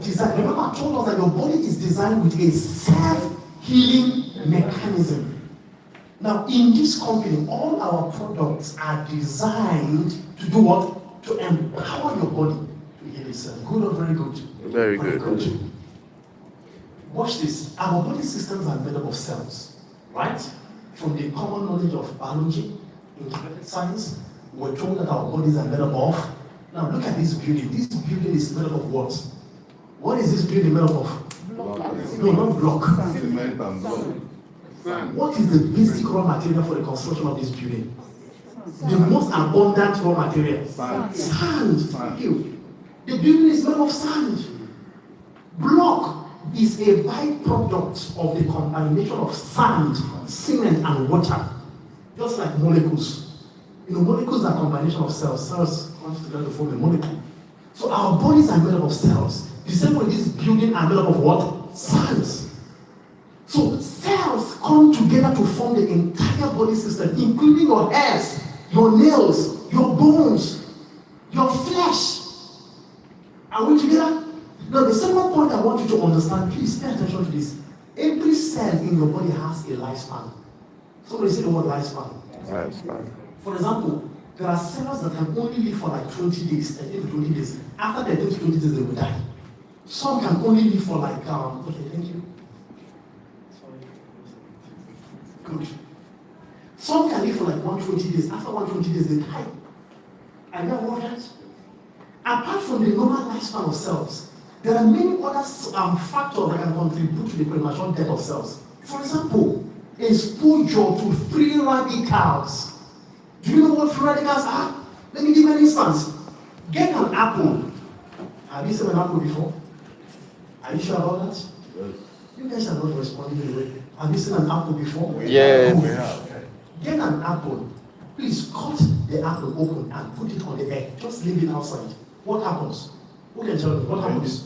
designed. Remember, I told us that your body is designed with a self-healing mechanism. Now, in this company, all our products are designed to do what? To empower your body to heal itself. Good or very good? Very good. Watch this. Our body systems are made up of cells, right? From the common knowledge of biology, integrated science, we're told that our bodies are made up of. Now, look at this building. This building is made up of what? What is this building made up of? Block. No, not block. Cement and block. What is the basic raw material for the construction of this building? The most abundant raw material? Sand. Thank you. The building is made of sand. Block is a byproduct of the combination of sand, cement, and water. Just like molecules. You know, molecules are a combination of cells. Cells come together to form a molecule. So our bodies are made up of cells. The same way this building are made up of what? Cells. So cells come together to form the entire body system, including your hairs, your nails, your bones, your flesh. Are we together? Now the second point I want you to understand, please pay attention to this. Every cell in your body has a lifespan. Somebody say the word lifespan. Lifespan. For example, there are cells that can only live for like 20 days, 20 days. After the 20 days, they will die. Some can only live for like, okay, thank you. Good. Some can live for like 120 days. After 120 days, they die. Are you aware of that? Apart from the normal lifespan of cells, there are many other factors that can contribute to the premature death of cells. For example, exposure to free radicals. Do you know what free radicals are? Let me give you an instance. Get an apple. Have you seen an apple before? Are you sure about that? Yes. You guys are not responding to it. Have you seen an apple before? Yes. We have. Get an apple. Please cut the apple open and put it on the air. Just leave it outside. What happens? Who can tell me? What happens?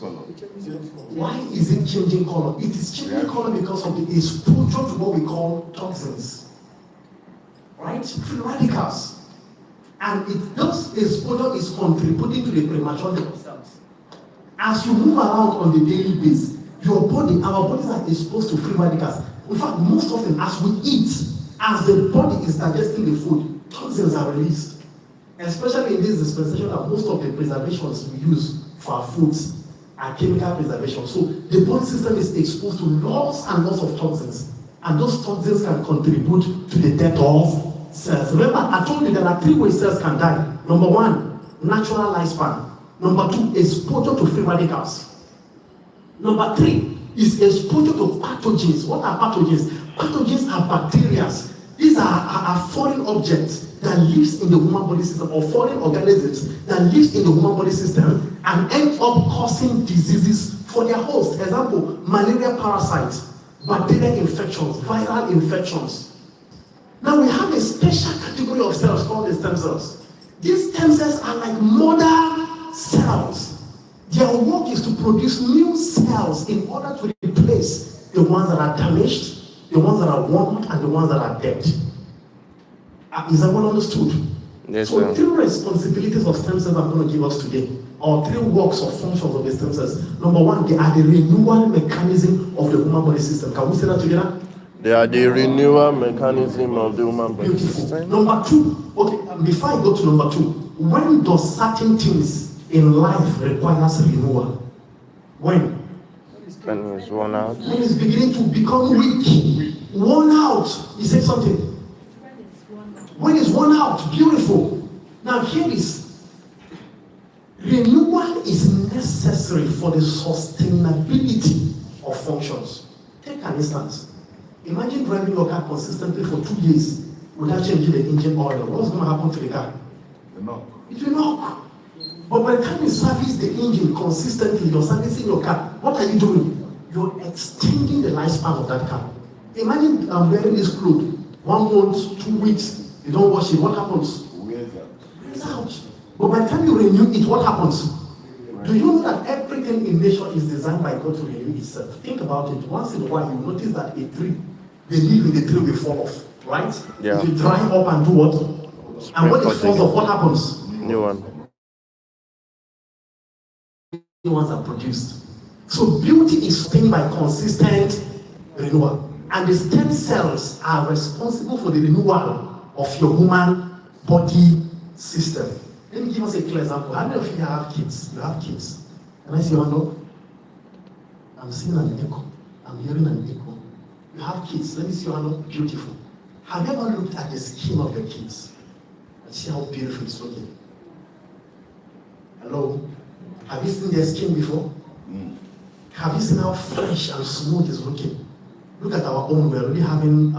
Why is it changing color? It is changing color because of the exposure to what we call toxins. Right? Free radicals. And those exposure is contributing to the premature death of cells. As you move around on the daily basis, our bodies are exposed to free radicals. In fact, most often as we eat, as the body is digesting the food, toxins are released. Especially in this dispensation, that most of the preservations we use for our foods are chemical preservation. So the body system is exposed to lots and lots of toxins. And those toxins can contribute to the death of cells. Remember, I told you there are 3 ways cells can die. Number 1, natural lifespan. Number 2, exposure to free radicals. Number 3 is exposure to pathogens. What are pathogens? Pathogens are bacteria. These are foreign objects that lives in the human body system, or foreign organisms that lives in the human body system and end up causing diseases for their host. Example, malaria parasites, bacterial infections, viral infections. Now we have a special category of cells called the stem cells. These stem cells are like mother cells. Their work is to produce new cells in order to replace the ones that are damaged, the ones that are worn out, and the ones that are dead. Is that well understood? Yes, so sir. 3 responsibilities of stem cells I'm going to give us today, or 3 works or functions of the stem cells. Number 1, they are the renewal mechanism of the human body system. Can we say that together? They are the renewal mechanism of the human body Beautiful. system. Number 2, okay, before I go to number 2, when does certain things in life requires renewal? When? When it's worn out. When it's beginning to become weak, worn out. You said something. When it's worn out, beautiful. Now here is, renewal is necessary for the sustainability of functions. Take an instance. Imagine driving your car consistently for 2 years without changing the engine oil. What's going to happen to the car? The knock. It will knock. But by the time you service the engine consistently, you're servicing your car, what are you doing? You're extending the lifespan of that car. Imagine I'm wearing this clothes, 1 month, 2 weeks, you don't wash it, what happens? Wears out. Wears out. But by the time you renew it, what happens? Do you know that everything in nature is designed by God to renew itself? Think about it. Once in a while, you notice that a tree, the leaf in the tree will fall off, right? Yeah. It will dry up and do what? And when it falls off, what happens? New one. New ones are produced. So beauty is sustained by consistent renewal. And the stem cells are responsible for the renewal of your human body system. Let me give us a clear example. How many of you have kids? You have kids. Can I see your hand up? I'm seeing an echo. I'm hearing an echo. You have kids. Let me see your hand up. Beautiful. Have you ever looked at the skin of your kids and see how beautiful it's looking? Hello? Have you seen their skin before? Have you seen how fresh and smooth it's looking? Look at our own. We're already having,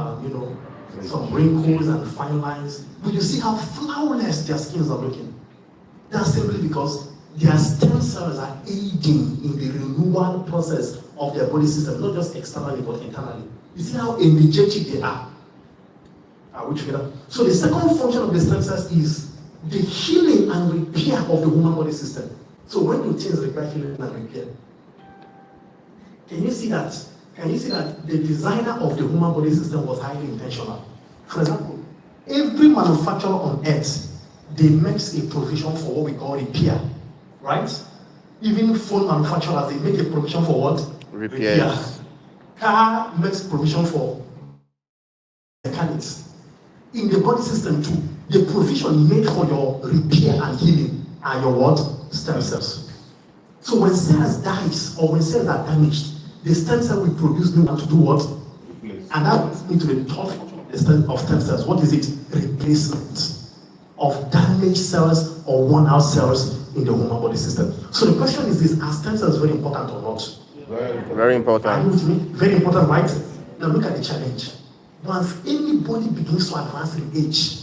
some wrinkles and fine lines. But you see how flawless their skins are looking. That's simply because their stem cells are aiding in the renewal process of their body system, not just externally but internally. You see how energetic they are. Are we together? So the second function of the stem cells is the healing and repair of the human body system. So when do things require healing and repair? Can you see that? Can you see that the designer of the human body system was highly intentional? For example, every manufacturer on earth, they makes a provision for what we call repair, right? Even phone manufacturers, they make a provision for what? Repair. Car makes provision for mechanics. In the body system too, the provision made for your repair and healing are your what? Stem cells. So when cells dies or when cells are damaged, the stem cell will produce new one to do what? And that brings me to the third function of stem cells. What is it? Replacement of damaged cells or worn out cells in the human body system. So the question is this: are stem cells very important or not? Very important. Are you with me? Very important, right? Now look at the challenge. Once anybody begins to advance in age,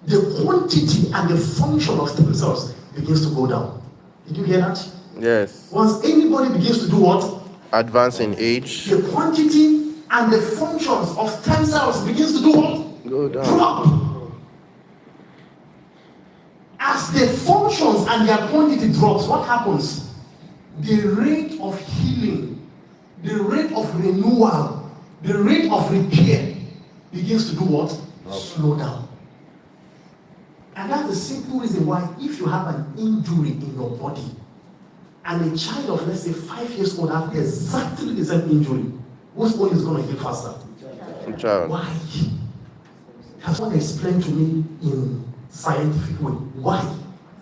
the quantity and the function of stem cells begins to go down. Did you hear that? Yes. Once anybody begins to do what? Advance in age. The quantity and the functions of stem cells begins to do what? Go down. Drop. As the functions and their quantity drops, what happens? The rate of healing, the rate of renewal, the rate of repair begins to do what? Slow down. And that's the simple reason why if you have an injury in your body and a child of, let's say, 5 years old has exactly the same injury, which one is going to heal faster? Child. Why? Can someone explain to me in scientific way why?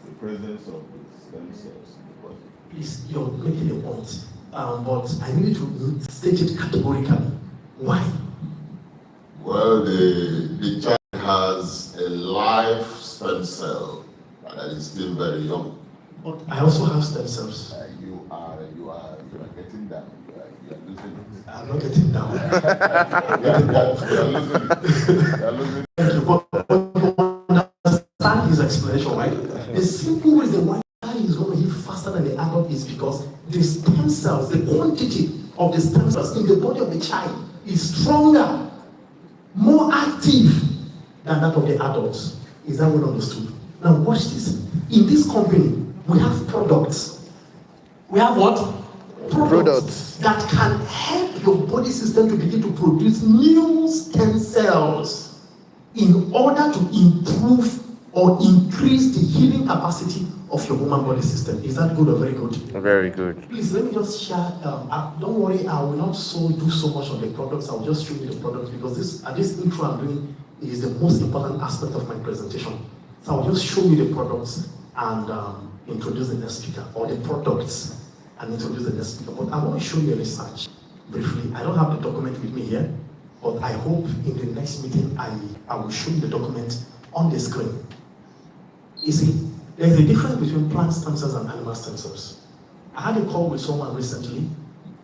The presence of the stem cells in the body. Please, you're making a point, but I need to state it categorically. Why? Well, the child has a live stem cell that is still very young. But I also have stem cells. You are getting down. You are losing it. I'm not getting down. You are losing it. Thank you. But you understand his explanation, right? The simple reason why the child is going to heal faster than the adult is because the stem cells, the quantity of the stem cells in the body of the child is stronger, more active than that of the adults. Is that well understood? Now watch this. In this company, we have products. We have what? Products that can help your body system to begin to produce new stem cells in order to improve or increase the healing capacity of your human body system. Is that good or very good? Very good. Please let me just share. Don't worry, I will not do so much on the products. I will just show you the products because this intro I'm doing is the most important aspect of my presentation. So I'll just show you the products and introduce the next speaker, or the products and introduce the next speaker. But I want to show you a research briefly. I don't have the document with me here, but I hope in the next meeting I will show you the document on the screen. You see, there's a difference between plant stem cells and animal stem cells. I had a call with someone recently,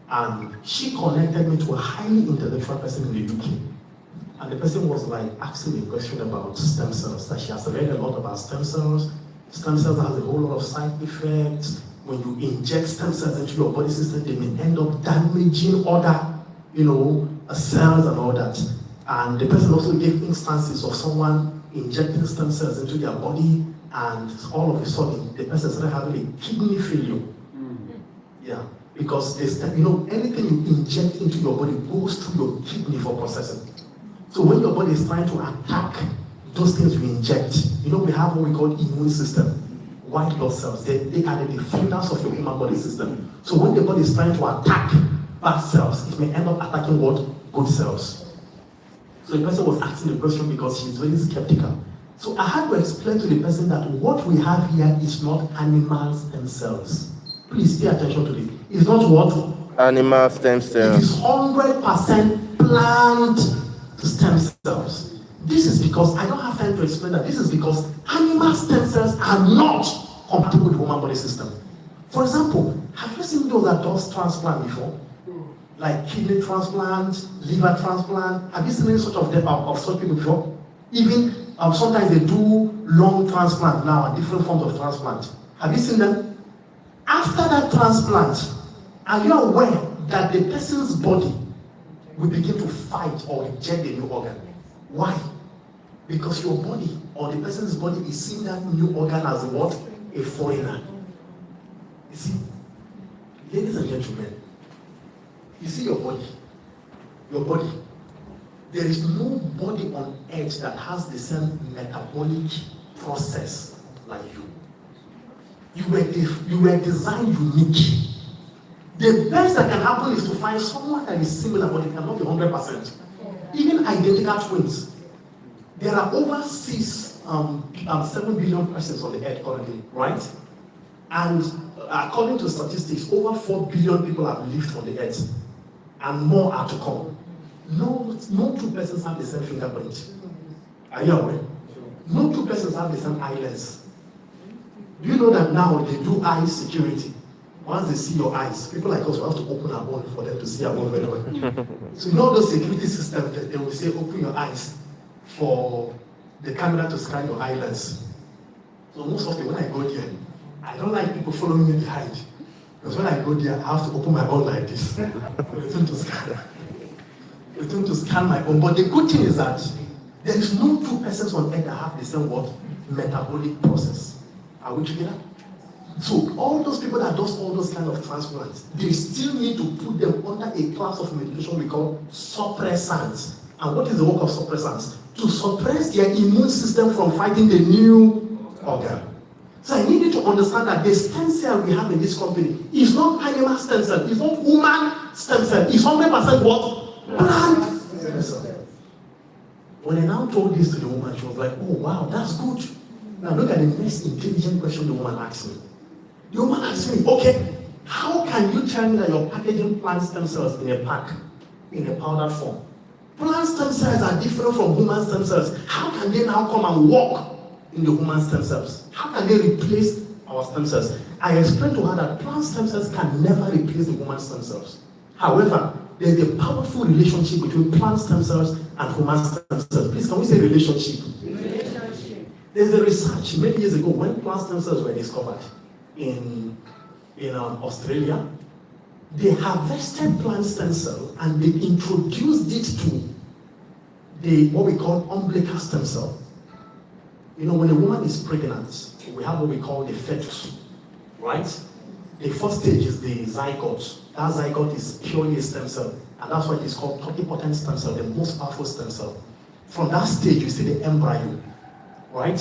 and she connected me to a highly intellectual person in the UK. And the person was like asking me a question about stem cells, that she has read a lot about stem cells. Stem cells has a whole lot of side effects. When you inject stem cells into your body system, they may end up damaging other, cells and all that. And the person also gave instances of someone injecting stem cells into their body, and all of a sudden, the person started having a kidney failure. Yeah, because anything you inject into your body goes through your kidney for processing. So when your body is trying to attack those things you inject, we have what we call immune system. white blood cells. They are the defenders of your human body system. So when the body is trying to attack bad cells, it may end up attacking what? Good cells. So the person was asking the question because she's very skeptical. So I had to explain to the person that what we have here is not animal stem cells. Please pay attention to this. It's not what? Animal stem It cells. is 100% plant stem cells. This is because, I don't have time to explain that, this is because animal stem cells are not compatible with the human body system. For example, have you seen those that does transplant before? Like kidney transplant, liver transplant. Have you seen any sort of such people before? Even sometimes they do lung transplant now and different forms of transplant. Have you seen them? After that transplant, are you aware that the person's body will begin to fight or reject the new organ? Why? Because your body or the person's body is seeing that new organ as what? A foreigner. You see, ladies and gentlemen, you see your body. Your body. There is no body on earth that has the same metabolic process like you. You were designed unique. The best that can happen is to find someone that is similar, but it cannot be 100%. Even identical twins. There are over 7 billion persons on the earth currently, right? And according to statistics, over 4 billion people have lived on the earth, and more are to come. No two persons have the same fingerprint. Are you aware? No two persons have the same eyeless. Do you know that now they do eye security? Once they see your eyes, people like us will have to open our own for them to see our own very well. So you know those security systems, they will say open your eyes for the camera to scan your eyelids. So most often when I go there, I don't like people following me behind. Because when I go there, I have to open my own like this. Return to scan my own. But the good thing is that there is no two persons on earth that have the same what? Metabolic process. Are we together? So all those people that does all those kind of transplants, they still need to put them under a class of medication we call suppressants. And what is the work of suppressants? To suppress their immune system from fighting the new organ. So I need you to understand that the stem cell we have in this company is not animal stem cell, it's not human stem cell, it's 100% what? Plant stem cell. When I now told this to the woman, she was like, oh wow, that's good. Now look at the next intelligent question the woman asked me. The woman asked me, okay, how can you tell me that you're packaging plant stem cells in a pack, in a powder form? Plant stem cells are different from human stem cells. How can they now come and work in the human stem cells? How can they replace our stem cells? I explained to her that plant stem cells can never replace the human stem cells. However, there's a powerful relationship between plant stem cells and human stem cells. Please, can we say relationship? There's a research many years ago when plant stem cells were discovered in Australia. They harvested plant stem cell and they introduced it to what we call umbilical stem cell. You know, when a woman is pregnant, we have what we call the fetus, right? The first stage is the zygote. That zygote is purely a stem cell, and that's why it is called totipotent stem cell, the most powerful stem cell. From that stage, you see the embryo, right?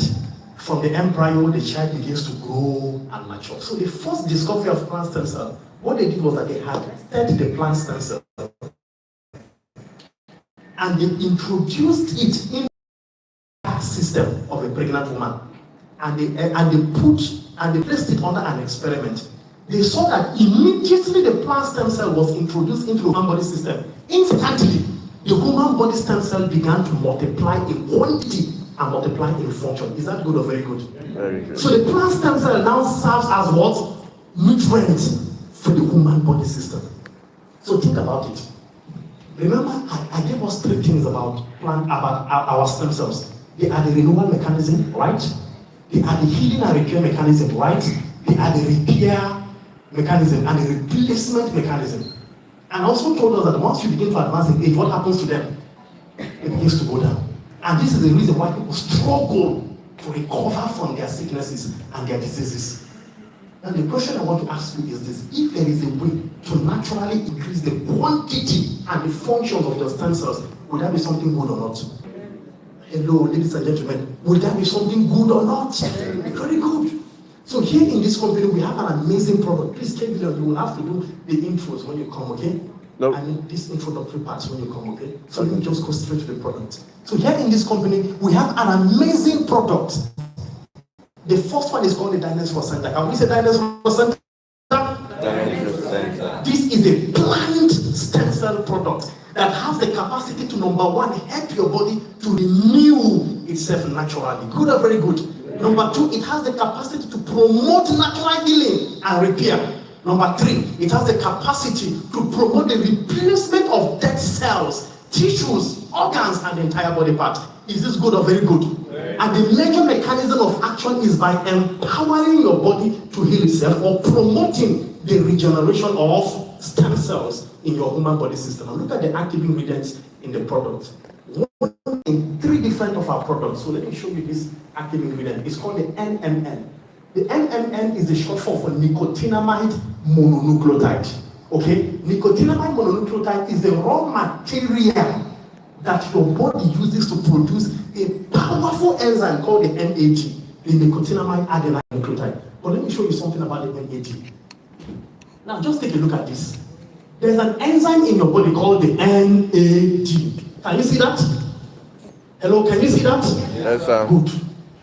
From the embryo, the child begins to grow and mature. So the first discovery of plant stem cell, what they did was that they harvested the plant stem cell and they introduced it in the system of a pregnant woman, and they placed it under an experiment. They saw that immediately the plant stem cell was introduced into the human body system. Instantly, the human body stem cell began to multiply in quantity and multiply in function. Is that good or very good? Very good. So the plant stem cell now serves as what? Nutrient for the human body system. So think about it. Remember, I gave us 3 things about our stem cells. They are the renewal mechanism, right? They are the healing and repair mechanism, right? They are the repair mechanism and the replacement mechanism. And also told us that once you begin to advance in age, what happens to them? It begins to go down. And this is the reason why people struggle to recover from their sicknesses and their diseases. Now the question I want to ask you is this: if there is a way to naturally increase the quantity and the functions of your stem cells, would that be something good or not? Hello, ladies and gentlemen, would that be something good or not? Very good. So here in this company, we have an amazing product. Please, Kevin, you will have to do the intros when you come, okay? Nope. I mean, these introductory parts when you come, okay? So let me just go straight to the product. So here in this company, we have an amazing product. The first one is called the Dinosaur Center. Can we say Dinosaur Center? This is a plant stem cell product that has the capacity to, number one, help your body to renew itself naturally. Good or very good? Number two, it has the capacity to promote natural healing and repair. Number three, it has the capacity to promote the replacement of dead cells, tissues, organs, and the entire body part. Is this good or very good? And the major mechanism of action is by empowering your body to heal itself or promoting the regeneration of stem cells in your human body system. And look at the active ingredients in the product. One in three different of our products. So let me show you this active ingredient. It's called the NMN. The NMN is the short form for nicotinamide mononucleotide. Okay? Nicotinamide mononucleotide is the raw material that your body uses to produce a powerful enzyme called the NAD, the nicotinamide adenine nucleotide. But let me show you something about the NAD. Now just take a look at this. There's an enzyme in your body called the NAD. Can you see that? Hello, can you see that? Yes, sir. Good.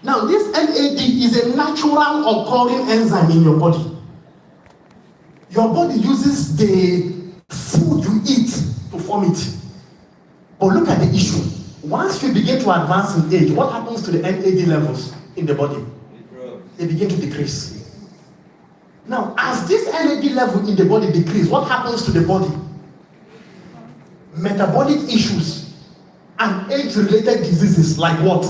Now this NAD is a natural occurring enzyme in your body. Your body uses the food you eat to form it. But look at the issue. Once you begin to advance in age, what happens to the NAD levels in the body? They begin to decrease. Now, as this NAD level in the body decreases, what happens to the body? Metabolic issues and age-related diseases like what?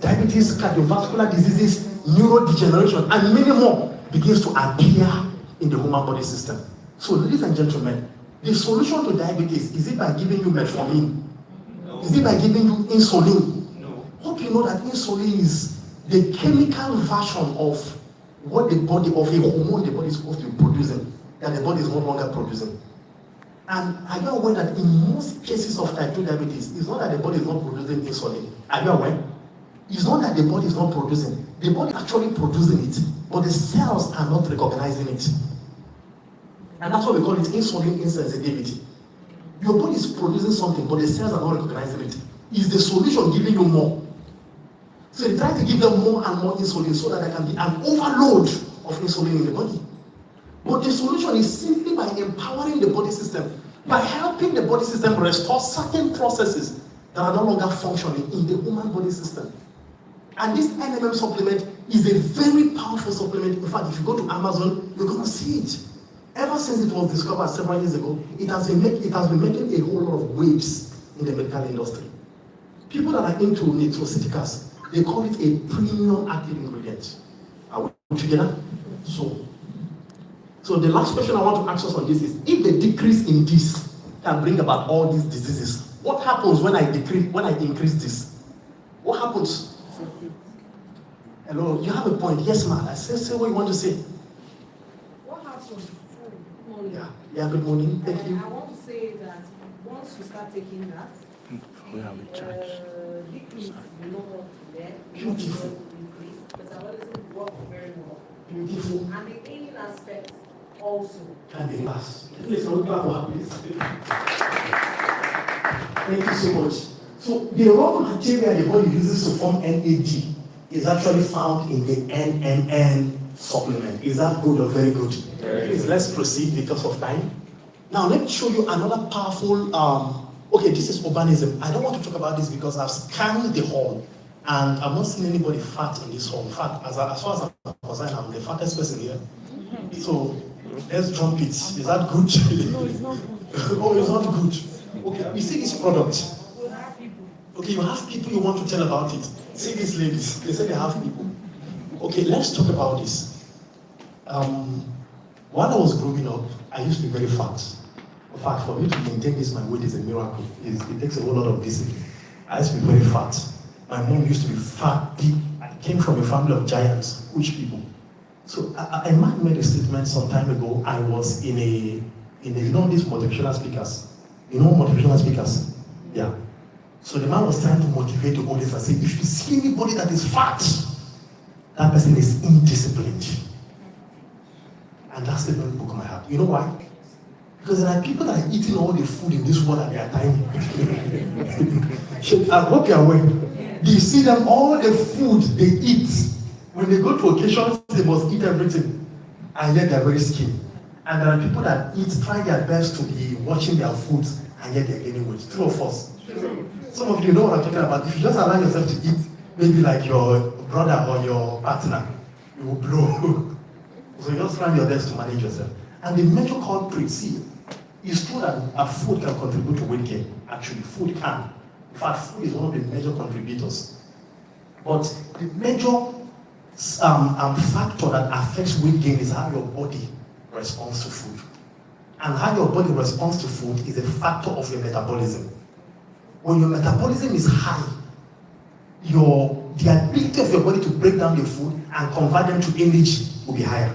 Diabetes, cardiovascular diseases, neurodegeneration, and many more begins to appear in the human body system. So, ladies and gentlemen, the solution to diabetes, is it by giving you metformin? No. Is it by giving you insulin? No. Hope you know that insulin is the chemical version of what the body, of a hormone the body is supposed to be producing, that the body is no longer producing. And are you aware that in most cases of type 2 diabetes, it's not that the body is not producing insulin? Are you aware? It's not that the body is not producing. The body is actually producing it, but the cells are not recognizing it. And that's why we call it insulin insensitivity. Your body is producing something, but the cells are not recognizing it. Is the solution giving you more? So they try to give them more and more insulin so that there can be an overload of insulin in the body. But the solution is simply by empowering the body system, by helping the body system restore certain processes that are no longer functioning in the human body system. And this NMM supplement is a very powerful supplement. In fact, if you go to Amazon, you're going to see it. Ever since it was discovered several years ago, it has been making a whole lot of waves in the medical industry. People that are into nutraceuticals, they call it a premium active ingredient. Are we together? So the last question I want to ask us on this is, if the decrease in this can bring about all these diseases, what happens when I increase this? What happens? Hello, you have a point. Yes, ma'am. I say what you want to say. What happens? Yeah, good morning. Thank you. I want to say that once you start taking that, decrease will not work there. Beautiful. Increase, metabolism work very well. Beautiful. And the healing aspect also. Can be fast. Please, can we clap for her, please? Thank you so much. So the raw material the body uses to form NAD is actually found in the NMN supplement. Is that good or very good? Please, let's proceed because of time. Now, let me show you another powerful, okay, this is urbanism. I don't want to talk about this because I've scanned the hall and I've not seen anybody fat in this hall. In fact, as far as I'm concerned, I'm the fattest person here. So, let's jump it. Is that good? No, it's not good. Oh, it's not good. Okay, you see this product? Okay, you have people you want to tell about it. See these ladies, they say they have people. Okay, let's talk about this. While I was growing up, I used to be very fat. In fact, for me to maintain this, my weight is a miracle. It takes a whole lot of discipline. I used to be very fat. My mom used to be fat, deep. I came from a family of giants, huge people. So a man made a statement some time ago. I was in a you know these motivational speakers. You know motivational speakers? Yeah. So the man was trying to motivate the audience and say, if you see anybody that is fat that person is indisciplined. And that's the very book of my heart. You know why? Because there are people that are eating all the food in this world and they are tiny. I hope you are aware. You see them, all the food they eat, when they go to occasions, they must eat everything. And yet they are very skinny. And there are people that try their best to be watching their food, and yet they're gaining weight. True or false? Some of you know what I'm talking about. If you just allow yourself to eat, maybe like your brother or your partner, you will blow. So you just try your best to manage yourself. And the major culprit, see, it's true that food can contribute to weight gain. Actually, food can. In fact, food is one of the major contributors. But the major factor that affects weight gain is how your body responds to food. And how your body responds to food is a factor of your metabolism. When your metabolism is high, the ability of your body to break down the food and convert them to energy will be higher.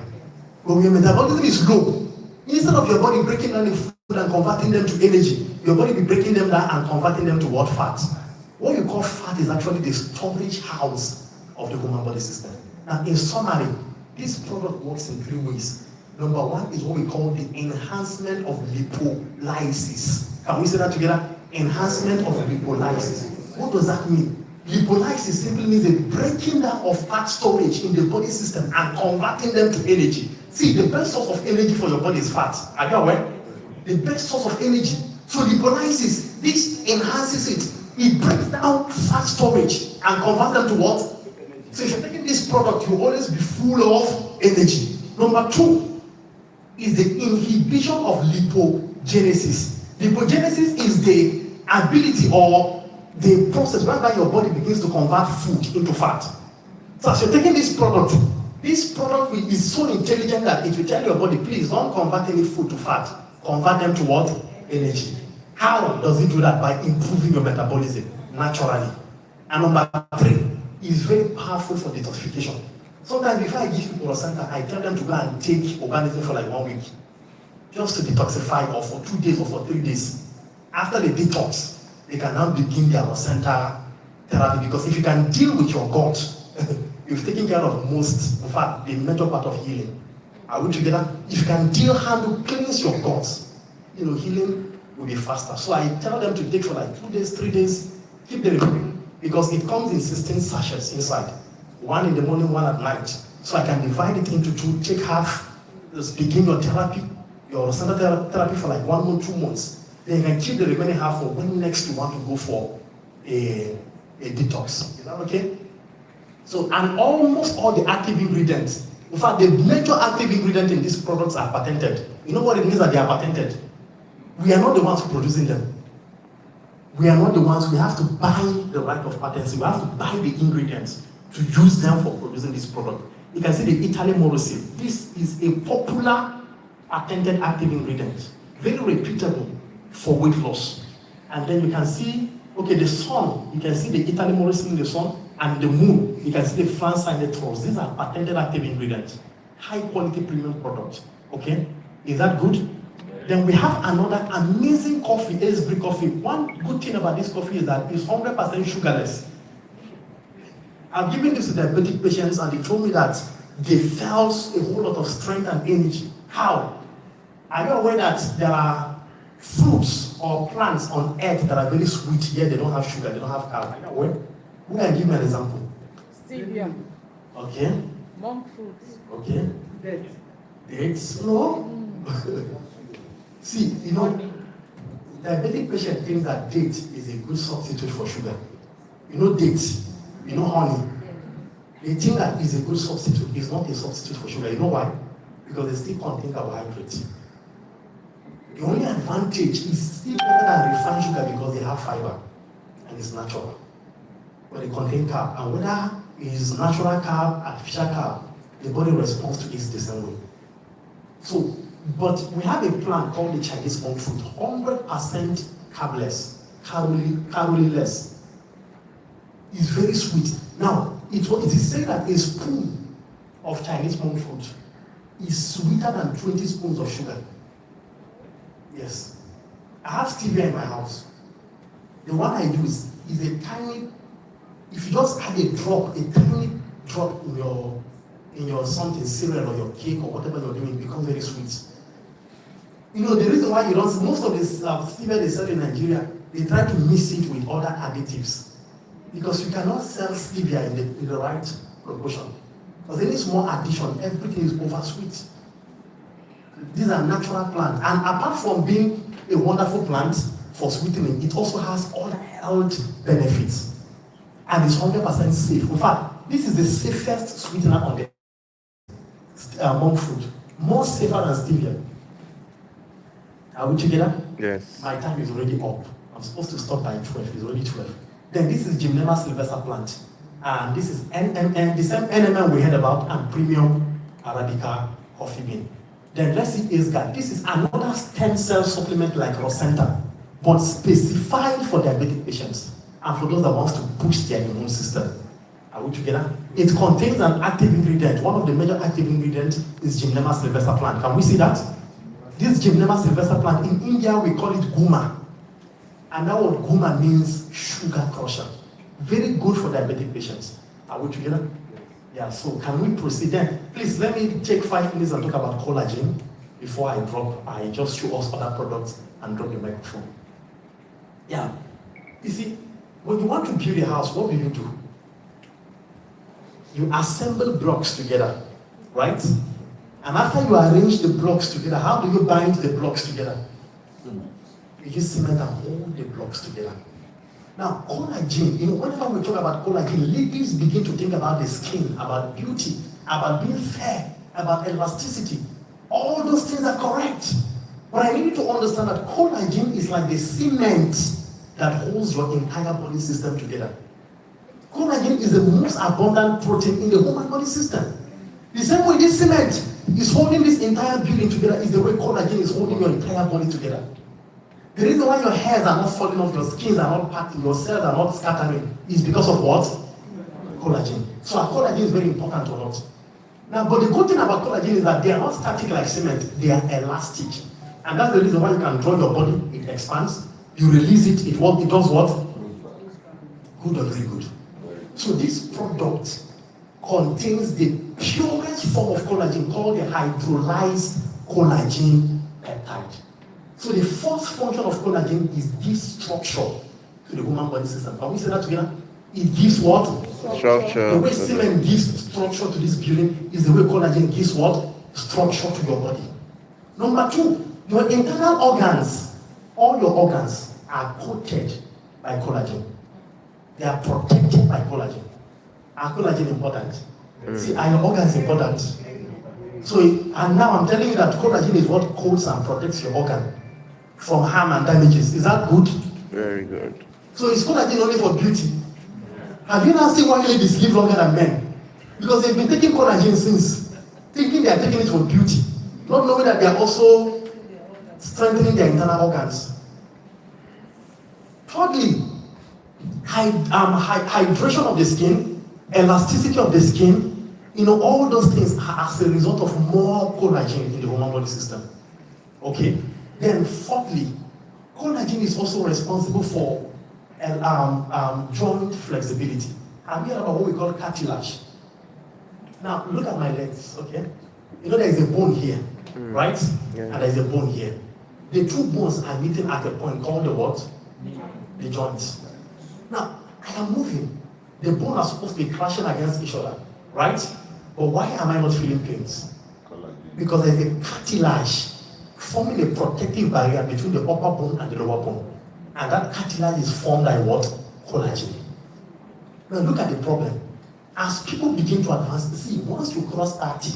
When your metabolism is low, instead of your body breaking down the food and converting them to energy, your body will be breaking them down and converting them to what? Fat. What you call fat is actually the storage house of the human body system. Now, in summary, this product works in 3 ways. Number 1 is what we call the enhancement of lipolysis. Can we say that together? Enhancement of lipolysis. What does that mean? Lipolysis simply means the breaking down of fat storage in the body system and converting them to energy. See, the best source of energy for your body is fat. Are you aware? The best source of energy. So lipolysis, this enhances it. It breaks down fat storage and converts them to what? So if you're taking this product, you'll always be full of energy. Number 2 is the inhibition of lipogenesis. Lipogenesis is the ability or the process whereby your body begins to convert food into fat. So as you're taking this product is so intelligent that it will tell your body, please don't convert any food to fat. Convert them to what? Energy. How does it do that? By improving your metabolism naturally. And number 3 is very powerful for detoxification. Sometimes before I give people a center, I tell them to go and take organism for like 1 week. Just to detoxify, or for 2 days or for 3 days. After the detox, they can now begin their center therapy. Because if you can deal with your gut, you've taken care of most, in fact, the major part of healing. Are we together? If you can cleanse your gut, healing will be faster. So I tell them to take for like 2 days, 3 days, keep the remaining. Because it comes in 16 sachets inside. 1 in the morning, 1 at night. So I can divide it into 2, take half, just begin your therapy, your center therapy for like 1 month, 2 months. Then you can keep the remaining half for when next you want to go for a detox. Is that okay? So, and almost all the active ingredients, in fact, the major active ingredient in these products are patented. You know what it means that they are patented? We are not the ones producing them. We are not the ones, we have to buy the right of patency. We have to buy the ingredients to use them for producing this product. You can see the Italian Morosine. This is a popular patented active ingredient. Very reputable for weight loss. And then you can see, okay, the sun, you can see the Italian Morosine in the sun, and the moon, you can see the France sign the trolls. These are patented active ingredients. High quality premium product. Okay? Is that good? Then we have another amazing coffee, Ace coffee. One good thing about this coffee is that it's 100% sugarless. I've given this to diabetic patients and they told me that they felt a whole lot of strength and energy. How? Are you aware that there are fruits or plants on earth that are very sweet, yet they don't have sugar, they don't have carb? Are you aware? Who can give me an example? Stevia. Okay. Monk fruits. Okay. Dates? No. See, diabetic patient thinks that date is a good substitute for sugar. Date, honey. They think that is a good substitute. It's not a substitute for sugar. You know why? Because they still contain carbohydrates. The only advantage is still better than refined sugar because they have fiber and it's natural. But they contain carb. And whether it's natural carb, artificial carb, the body responds to it the same way. So, but we have a plant called the Chinese monk fruit, 100% carbless, calorie-less. It's very sweet. Now, it is said that a spoon of Chinese monk fruit is sweeter than 20 spoons of sugar. Yes. I have stevia in my house. The one I use is a tiny, if you just add a drop, a tiny drop in your something cereal or your cake or whatever you're doing, it becomes very sweet. You know, the reason why you don't see most of this stevia they sell in Nigeria, they try to mix it with other additives. Because you cannot sell stevia in the right proportion. Because any small addition, everything is over sweet. These are natural plants. And apart from being a wonderful plant for sweetening, it also has other health benefits. And it's 100% safe. In fact, this is the safest sweetener on the monk fruit. More safer than stevia. Are we together? Yes. My time is already up. I'm supposed to stop by 12. It's already 12. Then this is Gymnema sylvester plant. And this is NMN, the same NMN we heard about, and premium Arabica coffee bean. Then let's see Ace-Guard. This is another stem cell supplement like Rosenta, but specified for diabetic patients and for those that want to boost their immune system. Are we together? It contains an active ingredient. One of the major active ingredients is Gymnema sylvester plant. Can we see that? This Gymnema sylvester plant, in India we call it guma. And that word guma means sugar crusher. Very good for diabetic patients. Are we together? Yeah, so can we proceed then? Please let me take 5 minutes and talk about collagen before I just show us other products and drop the microphone. Yeah. You see, when you want to build a house, what do? You assemble blocks together, right? And after you arrange the blocks together, how do you bind the blocks together? You use cement and hold the blocks together. Now, collagen, whenever we talk about collagen, ladies begin to think about the skin, about beauty, about being fair, about elasticity. All those things are correct. But I need you to understand that collagen is like the cement that holds your entire body system together. Collagen is the most abundant protein in the human body system. The same way this cement is holding this entire building together is the way collagen is holding your entire body together. The reason why your hairs are not falling off, your skins are not parting, your cells are not scattering is because of what? Collagen. So our collagen is very important or not. Now, but the good thing about collagen is that they are not static like cement, they are elastic. And that's the reason why you can draw your body, it expands, you release it, it does what? Good or very good. So this product contains the purest form of collagen called the hydrolyzed collagen peptide. So the first function of collagen is give structure to the human body system. Can we say that together? It gives what? Structure. The way cement gives structure to this building is the way collagen gives what? Structure to your body. Number 2, your internal organs, all your organs are coated by collagen. They are protected by collagen. Are collagen important? See, are your organs important? So, and now I'm telling you that collagen is what coats and protects your organ from harm and damages. Is that good? Very good. So is collagen only for beauty? Have you now seen why ladies live longer than men? Because they've been taking collagen since, thinking they are taking it for beauty, not knowing that they are also strengthening their internal organs. Thirdly, hydration of the skin, elasticity of the skin, all those things are as a result of more collagen in the human body system. Okay? Then fourthly, collagen is also responsible for joint flexibility. Have you heard about what we call cartilage? Now, look at my legs, okay? There is a bone here, right? Yeah. And there's a bone here. The 2 bones are meeting at a point called the what? The joints. Now, I am moving. The bones are supposed to be crashing against each other, right? But why am I not feeling pains? Because there's a cartilage forming a protective barrier between the upper bone and the lower bone. And that cartilage is formed by what? Collagen. Now look at the problem. As people begin to advance, see, once you cross 30,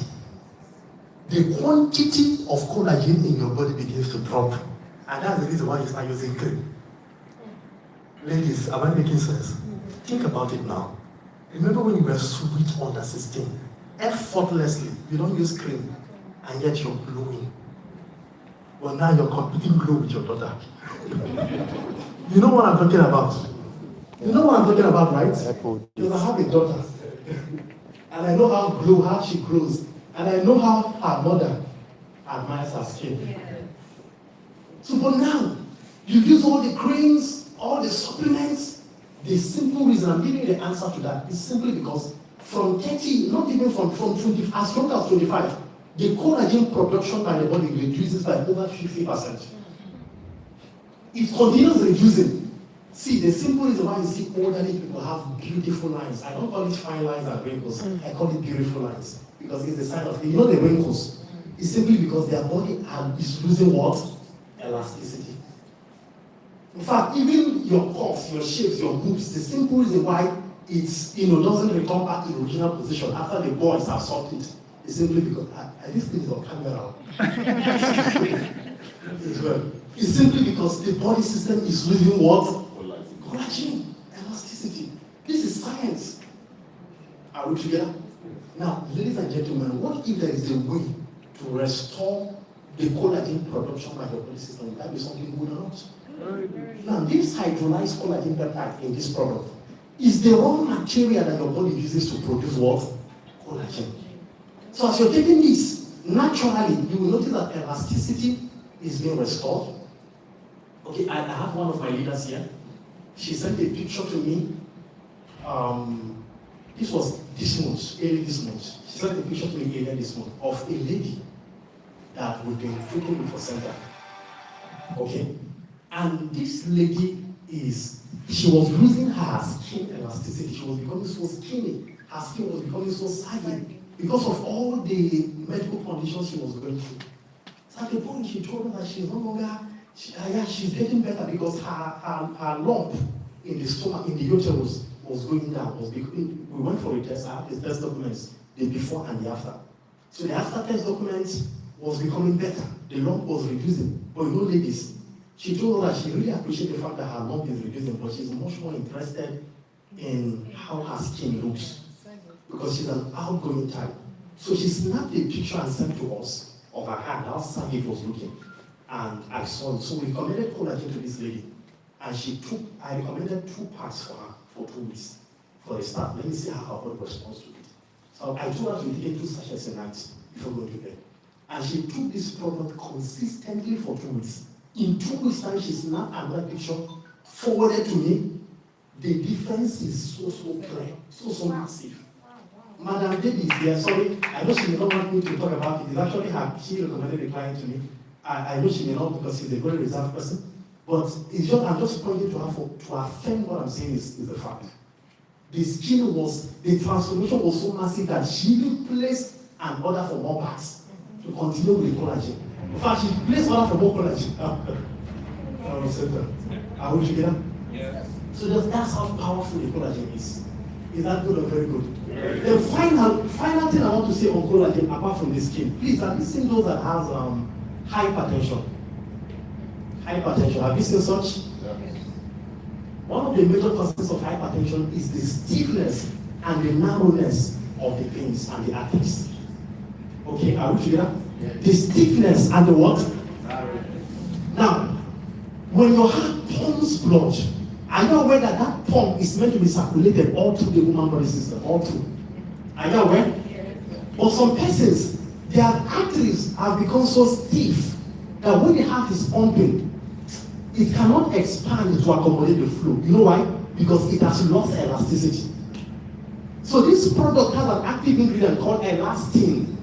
the quantity of collagen in your body begins to drop. And that's the reason why you start using cream. Ladies, am I making sense? Think about it now. Remember when you were sweet under 16? Effortlessly, you don't use cream, and yet you're glowing. Well, now you're competing glow with your daughter. You know what I'm talking about? You know what I'm talking about, right? Because I have a daughter. And I know how she glows. And I know how her mother admires her skin. So, but now, you use all the creams, all the supplements. The simple reason I'm giving you the answer to that is simply because from 30, not even from 20, as long as 25, the collagen production by the body reduces by over 50%. It continues reducing. See, the simple reason why you see elderly people have beautiful lines. I don't call it fine lines and wrinkles. I call it beautiful lines. Because it's the sign of, you know, the wrinkles. It's simply because their body is losing what? Elasticity. In fact, even your cuffs, your shapes, your boobs, the simple reason why it's, doesn't return back to the original position after the boys have solved it is simply because, this thing is on camera. It's simply because the body system is losing what? Collagen, elasticity. This is science. Are we together? Now, ladies and gentlemen, what if there is a way to restore the collagen production by the body system? Would that be something good or not? Now, this hydrolyzed collagen peptide in this product is the raw material that your body uses to produce what? Collagen. So as you're taking this, naturally, you will notice that elasticity is being restored. Okay, I have one of my leaders here. She sent a picture to me. This was this month, early this month. She sent a picture to me earlier this month of a lady that we've been treating with for center. Okay? And this lady she was losing her skin elasticity. She was becoming so skinny. Her skin was becoming so saggy because of all the medical conditions she was going through. So at the point she told her that she's no longer, she's getting better because her lump in the stomach, in the uterus, was going down. We went for a test. I have the test documents, the before and the after. So the after test documents was becoming better. The lump was reducing. But you know, ladies, she told her that she really appreciates the fact that her lump is reducing, but she's much more interested in how her skin looks because she's an outgoing type. So she snapped a picture and sent to us of her hand, how saggy it was looking. And I saw it. So we recommended collagen to this lady. And I recommended 2 parts for her for 2 weeks for a start. Let me see how her body responds to it. So I told her to take 2 sachets a night before going to bed. And she took this product consistently for 2 weeks. In 2 weeks' time, she snapped another picture, forwarded to me. The difference is so clear, so massive. Madam Debbie is here. Sorry, I know she may not want me to talk about it. It's actually she recommended the client to me. I know she may not because she's a very reserved person. But I'm just pointing to her to affirm what I'm saying is the fact. The transformation was so massive that she even placed an order for more parts to continue with the collagen. In fact, she placed order for more collagen. Are we together? Yeah. So that's how powerful the collagen is. Is that good or very good? Yeah. The final thing I want to say on collagen, apart from the skin, please, have you seen those that have hypertension? Hypertension, have you seen such? Yeah. One of the major causes of hypertension is the stiffness and the narrowness of the veins and the arteries. Okay, are we together? Yeah. The stiffness and the what? Now, when your heart pumps blood, are you aware that that pump is meant to be circulated all through the human body system, all through? Are you aware? Yes. But some persons, their arteries have become so stiff that when the heart is pumping, it cannot expand to accommodate the flow. You know why? Because it has lost elasticity. So this product has an active ingredient called elastin.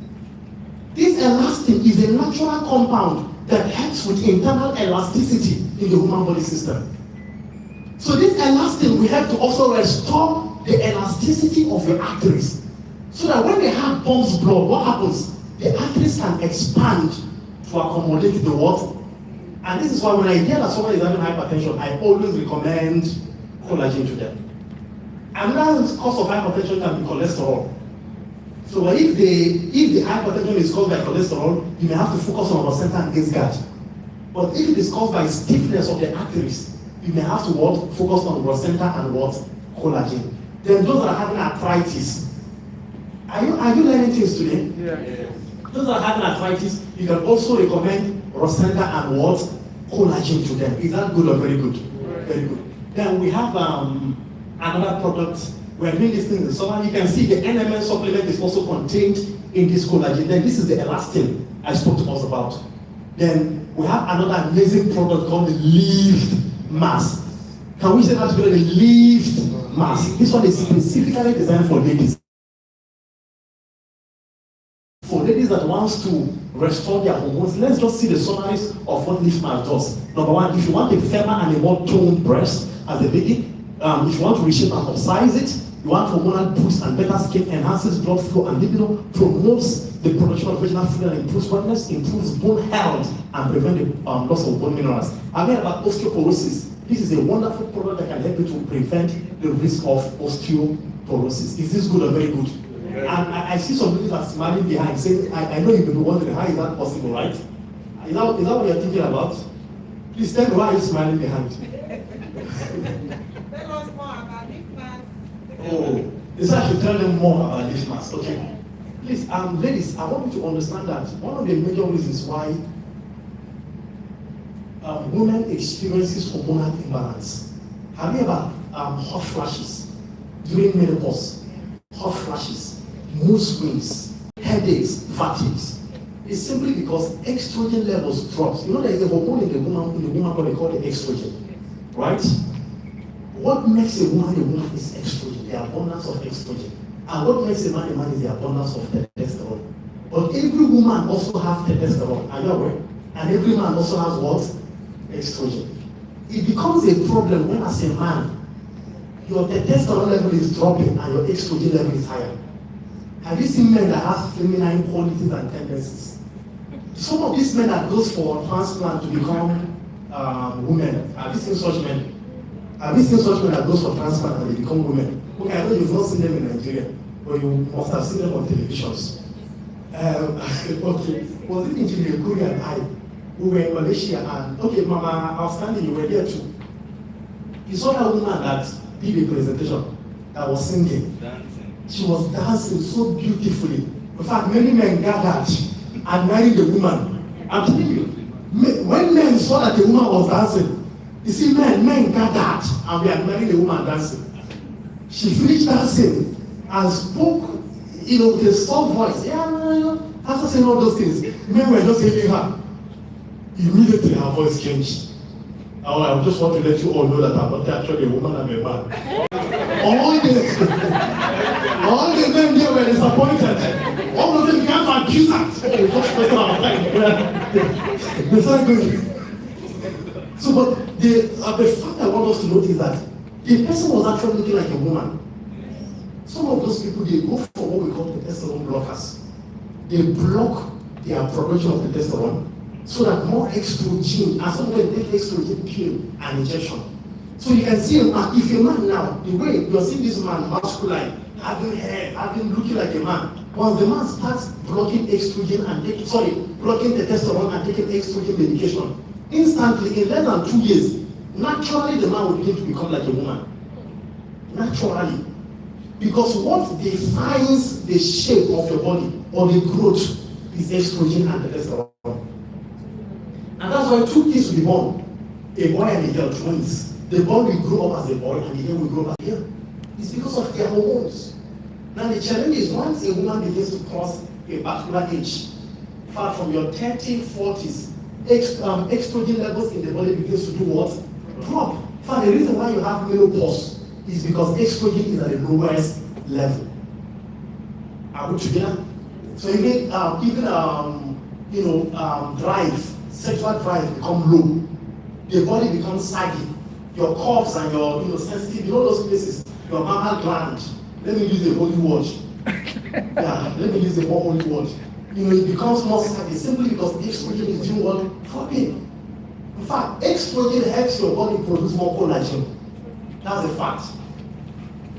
This elastin is a natural compound that helps with internal elasticity in the human body system. So this elastin will help to also restore the elasticity of your arteries. So that when the heart pumps blood, what happens? The arteries can expand to accommodate the water. And this is why when I hear that someone is having hypertension, I always recommend collagen to them. Another cause of hypertension can be cholesterol. So if the hypertension is caused by cholesterol, you may have to focus on placenta and gaze guard. But if it is caused by stiffness of the arteries, you may have to focus on placenta and collagen. Then those that are having arthritis, are you learning things today? Yeah. Those that are having arthritis, you can also recommend placenta and collagen to them. Is that good or very good? Very good. Then we have another product. We are doing this thing in the summer. You can see the NMN supplement is also contained in this collagen. Then this is the elastin I spoke to us about. Then we have another amazing product called the Lift Mask. Can we say that together? The Lift Mask. This one is specifically designed for ladies. ladies that wants to restore their hormones, let's just see the summaries of what this mask does. Number one, if you want a firmer and a more toned breast as a lady, if you want to reshape and upsize it, you want hormonal boost and better skin, enhances blood flow and libido, promotes the production of vaginal fluid and improves wetness, improves bone health, and prevent the loss of bone minerals. I heard about osteoporosis. This is a wonderful product that can help you to prevent the risk of osteoporosis. Is this good or very good? And I see some ladies are smiling behind, saying, I know you've been wondering how is that possible, right? Is that what you're thinking about? Please tell me why you're smiling behind. Tell us more about this mask. Oh, this I should tell them more about this mask. Okay. Please, ladies, I want you to understand that one of the major reasons why women experiences hormonal imbalance. Have you ever hot flashes during menopause? Hot flashes, mood swings, headaches, fatigues. It's simply because estrogen levels drops. You know there is a hormone in the woman body called the estrogen, right? What makes a woman is estrogen, the abundance of estrogen. And what makes a man is the abundance of testosterone. But every woman also has testosterone, are you aware? And every man also has what? Estrogen. It becomes a problem when as a man, your testosterone level is dropping and your estrogen level is higher. Have you seen men that have feminine qualities and tendencies? Some of these men that goes for transplant to become women, have you seen such men? Have you seen such men that goes for transplant and they become women? Okay, I know you've not seen them in Nigeria, but you must have seen them on televisions. Okay, was it in Korea and I? We were in Malaysia and, okay, Mama, I was standing, you were there too. You saw that woman that did a presentation that was singing. Dancing. She was dancing so beautifully. In fact, many men gathered admiring the woman. I'm telling you, when men saw that the woman was dancing, you see, men gathered and were admiring the woman dancing. She finished dancing and spoke, with a soft voice. After saying all those things, men were just hating her. Immediately her voice changed. I just want to let you all know that I'm not actually a woman, I'm a man. all the men there were disappointed. All of them began to accuse her. They started going. So, but the fact I want us to notice is that the person was actually looking like a woman. Some of those people, they go for what we call the testosterone blockers. They block their production of the testosterone so that more estrogen, and some of them take estrogen pill and injection. So you can see a man, if a man now, the way you're seeing this man masculine, having hair, looking like a man, once the man starts blocking estrogen and blocking the testosterone and taking estrogen medication, instantly, in less than 2 years, naturally the man will begin to become like a woman. Naturally. Because what defines the shape of your body or the growth is estrogen and the testosterone. And that's why 2 kids will be born, a boy and a girl, twins. The boy will grow up as a boy and the girl will grow up as a girl. It's because of their hormones. Now the challenge is once a woman begins to cross a particular age, far from your 30s, 40s, estrogen levels in the body begins to do what? Drop. The reason why you have menopause is because estrogen is at the lowest level. Are we together? So even sexual drive become low. The body becomes saggy. Your coughs and your sensitive, those places, your mammal gland. Let me use the holy word. Let me use the more holy word. It becomes more saggy simply because estrogen is doing what? Dropping. In fact, estrogen helps your body produce more collagen. That's a fact.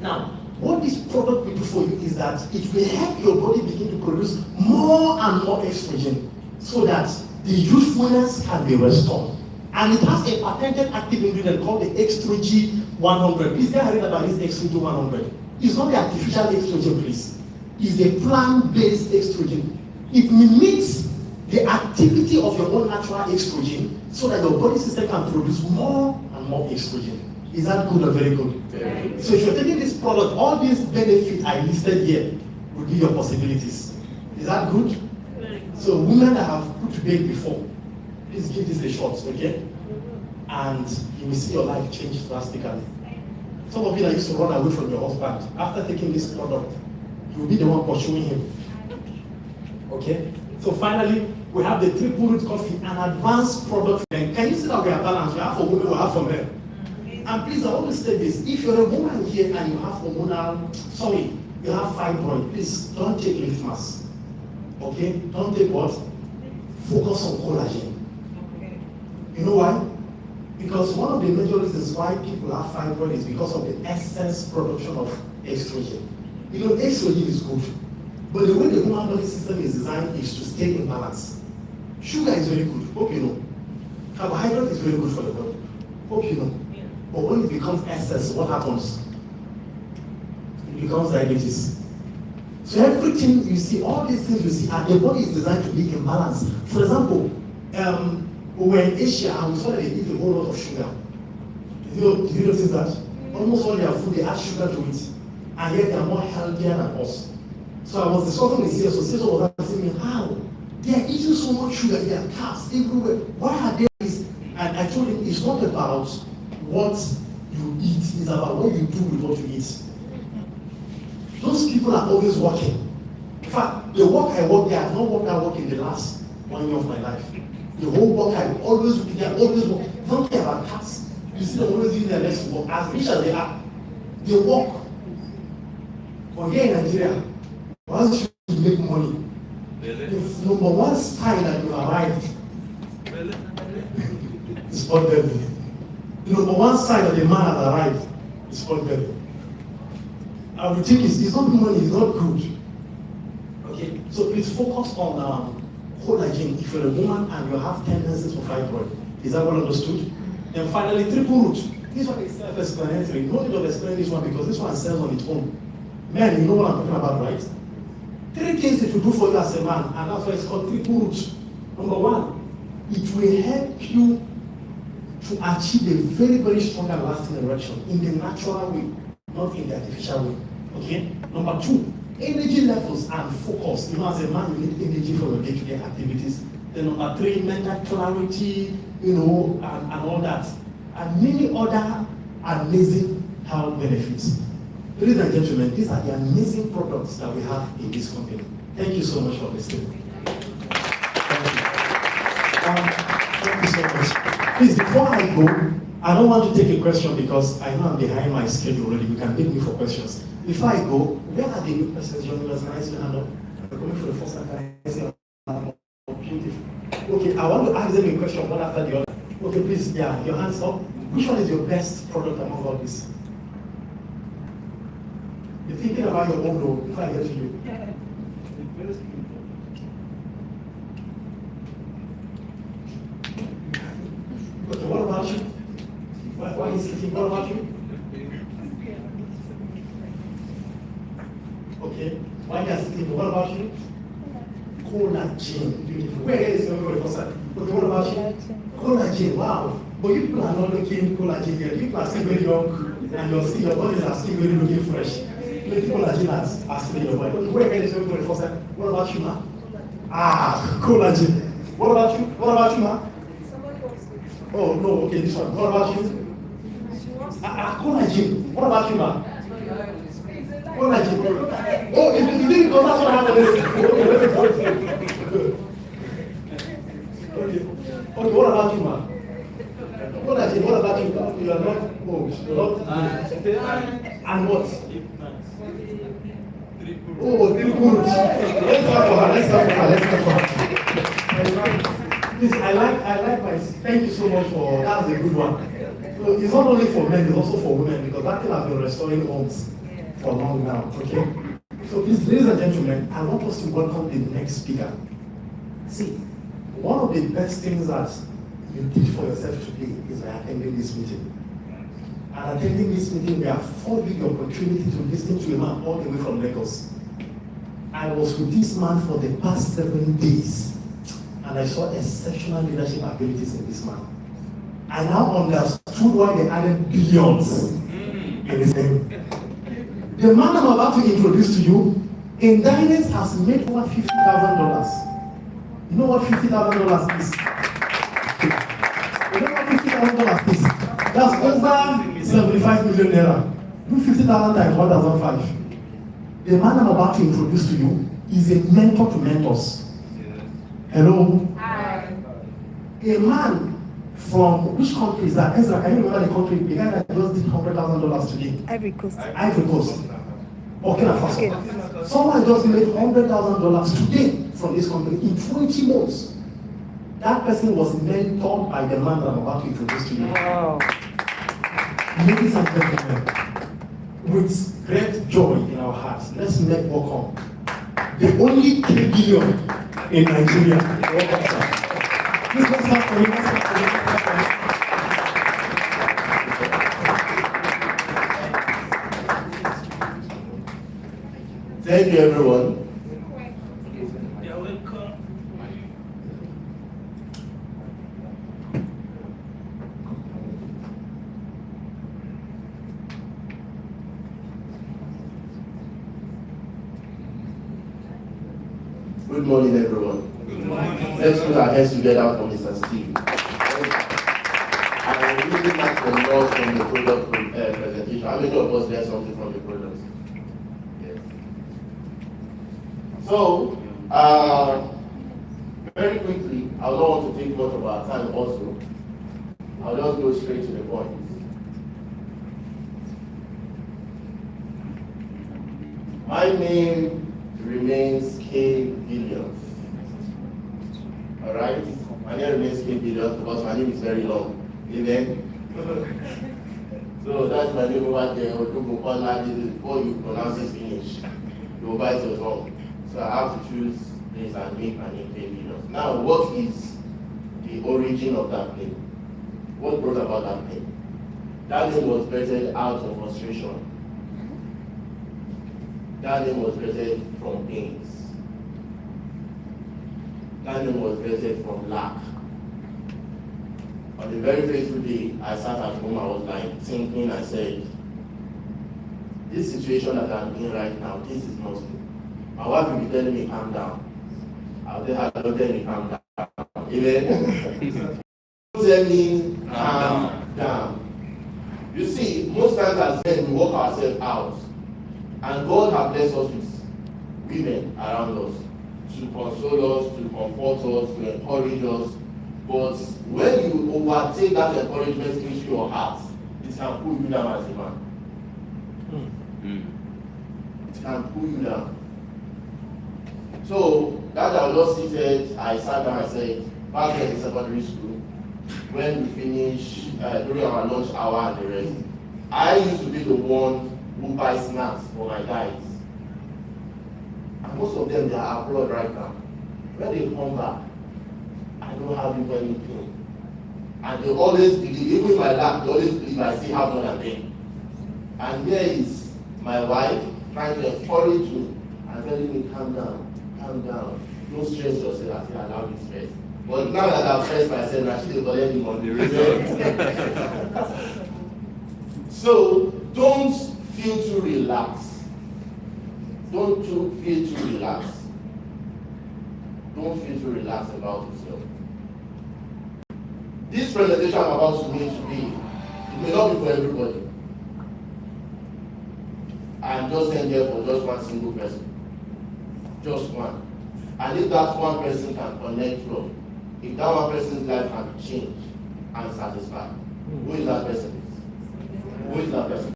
Now, what this product will do for you is that it will help your body begin to produce more and more estrogen so that the youthfulness can be restored. And it has a patented active ingredient called the Extrogen 100. Please get read about this Extrogen 100. It's not the artificial estrogen, please. It's a plant-based estrogen. It mimics the activity of your own natural estrogen so that your body system can produce more and more estrogen. Is that good or very good? Very. So if you're taking this product, all these benefits I listed here will give you possibilities. Is that good? Very good. So women that have put to bed before, please give this a shot, okay? And you will see your life change drastically. Some of you that used to run away from your husband, after taking this product, you will be the one pursuing him. Okay? So finally, we have the triple root coffee, an advanced product. Can you see that we are balanced? We have for women, we have for men. And please, I want to say this. If you're a woman here and you have hormonal, you have fibroid, please don't take lift mask. Okay? Don't take what? Focus on collagen. You know why? Because one of the major reasons why people have fibroid is because of the excess production of estrogen. You know, estrogen is good, but the way the human body system is designed is to stay in balance. Sugar is very good, hope you know. Carbohydrate is very good for the body, hope you know. But when it becomes excess, what happens? It becomes diabetes. So everything you see, all these things you see, the body is designed to be in balance. For example, we were in Asia and we saw that they eat a whole lot of sugar. Did you notice that? Almost all their food, they add sugar to it. And yet they are more healthier than us. So I was discussing with CSO. CSO was asking me, how? They are eating so much sugar, they are carbs everywhere. Why are they this? And I told him, it's not about what you eat, it's about what you do with what you eat. Those people are always working. In fact, the work I work, they have not worked that work in the last 1 year of my life. The whole work I always, they are always working. They don't care about cats. You see them always doing their next work. As rich as they are, they work. But here in Nigeria, once you make money, if number one sign that you arrived is pot belly. The number one sign that the man has arrived is pot belly. And we think it's not money, it's not good. Okay, so please focus on collagen if you're a woman and you have tendencies for fibroid. Is that well understood? And finally, triple root. This one is self-explanatory. No need to explain this one because this one sells on its own. Men, you know what I'm talking about, right? 3 things it will do for you as a man, and that's why it's called triple root. Number 1, it will help you to achieve a very, very strong and lasting erection in the natural way, not in the artificial way. Okay? Number 2, energy levels and focus. You know, as a man, you need energy for your day-to-day activities. Then number 3, mental clarity, you know, and all that. And many other amazing health benefits. Ladies and gentlemen, these are the amazing products that we have in this company. Thank you so much for listening. Thank you. Thank you so much. Please, before I go, I don't want to take a question because I know I'm behind my schedule already. You can make me for questions. Before I go, where are the new persons joining us? Can I see your hand up? You're coming for the first time. Can I see your hand up? Beautiful. Okay, I want to ask them a question one after the other. Okay, please, yeah, your hands up. Which one is your best product among all this? You're thinking about your own role before I get to you. Okay, what about you? Why are you sitting? What about you? Okay, why are you sitting? What about you? Collagen. Beautiful. Where is it for the first time? Okay, what about you? Collagen. Wow. But you people are not looking collagen here. You people are still very young and your bodies are still very looking fresh. Collagen are still in your body. Where is it for the first time? What about you, ma? Ah, collagen. What about you? What about you, ma? Oh, no, okay, this one. What about you? Collagen. What about you, ma? Collagen. Oh, you didn't because that's what happened. Okay, what about you, ma? Collagen, what about you? You are not, oh, you're not, and what? Oh, triple root. Let's clap for her. Please, I like my, thank you so much for, that's a good one. So it's not only for men, it's also for women, because that thing has been restoring homes for long now, okay? So please, ladies and gentlemen, I want us to welcome the next speaker. See, one of the best things that you did for yourself today is by attending this meeting. And attending this meeting, we afford you the opportunity to listen to a man all the way from Lagos. I was with this man for the past 7 days, and I saw exceptional leadership abilities in this man. I now understood why they added billions in his name. The man I'm about to introduce to you, in Dynance has made over $50,000. You know what $50,000 is? You know what $50,000 is? That's over 75 million naira. Do 50,000 times 1,005. The man I'm about to introduce to you is a mentor to mentors. Hello? Hi. A man from which country is that? Ezra, can you remember the country? The guy that just did $100,000 today. Ivory Coast. Ivory Coast. Burkina Faso. Someone just made $100,000 today from this company in 20 months. That person was mentored by the man that I'm about to introduce to you. Wow. Ladies and gentlemen, with great joy in our hearts, let's make welcome the only 3 billion in Nigeria. Welcome, sir. Please let's clap for him. Let's clap for him. Let's clap for him. Thank you, everyone. Good morning, everyone. Good morning. Let's put our hands together for Mr. Steve. I really like the law from the product presentation. How many of us learned something from the product? Yes. So, very quickly, I don't want to take much of our time also. I'll just go straight to the point. My name remains K. Billions. Alright? My name remains K. Billions because my name is very long. Amen? So that's my name over there. Before you pronounce it finish, you will bite your tongue. So I have to choose this and make my name K. Billions. Now, what is the origin of that name? What brought about that name? That name was birthed out of frustration. That name was birthed from pains. That name was birthed from lack. On the very fateful day, I sat at home, I was like thinking, I said, this situation that I'm in right now, this is not good. My wife will be telling me, calm down. I'll tell her, don't tell me, calm down. Amen? Tell me, calm down. You see, most times as men, we work ourselves out. And God has blessed us with women around us to console us, to comfort us, to encourage us. But when you overtake that encouragement into your heart, it can pull you down as a man. It can pull you down. So that I was just seated, I sat down, I said, back in secondary school, when we finish during our lunch hour and the rest, I used to be the one who buy snacks for my guys. And most of them, they are abroad right now. When they come back, I don't have even anything. And they always believe, even in my lab, they always believe I still have more than them. And here is my wife trying to encourage me and telling me, calm down, don't stress yourself. I say, allow me stress. But now that I've stressed myself, I should collect him on the result. So, don't feel too relaxed. Don't feel too relaxed. Don't feel too relaxed about yourself. This presentation I'm about to make today, it may not be for everybody. I'm just saying here for just one single person. Just one. And if that one person can connect from, if that one person's life can be changed and satisfied, who is that person? Who is that person?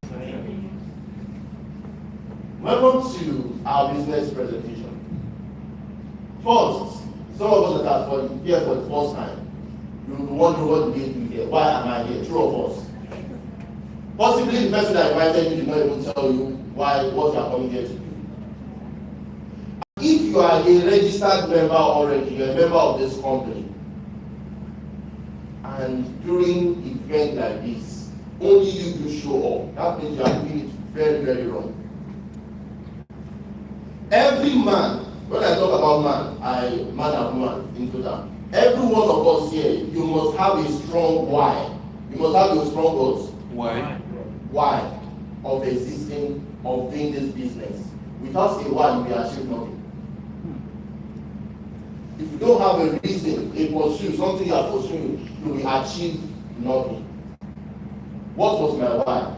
Welcome to our business presentation. First, some of us that are here for the first time, you will wonder what we do here. Why am I here? Two of us. Possibly the person that invited you did not even tell you what you are coming here to do. If you are a registered member already, you're a member of this company, and during events like this, only you do show up, that means you are doing it very, very wrong. Every man, when I talk about man and woman in total, every one of us here, you must have a strong why. You must have a strong what? Why of existing, of doing this business. Without a why, you will achieve nothing. If you don't have a reason, a pursuit, something you are pursuing, you will achieve nothing. What was my why?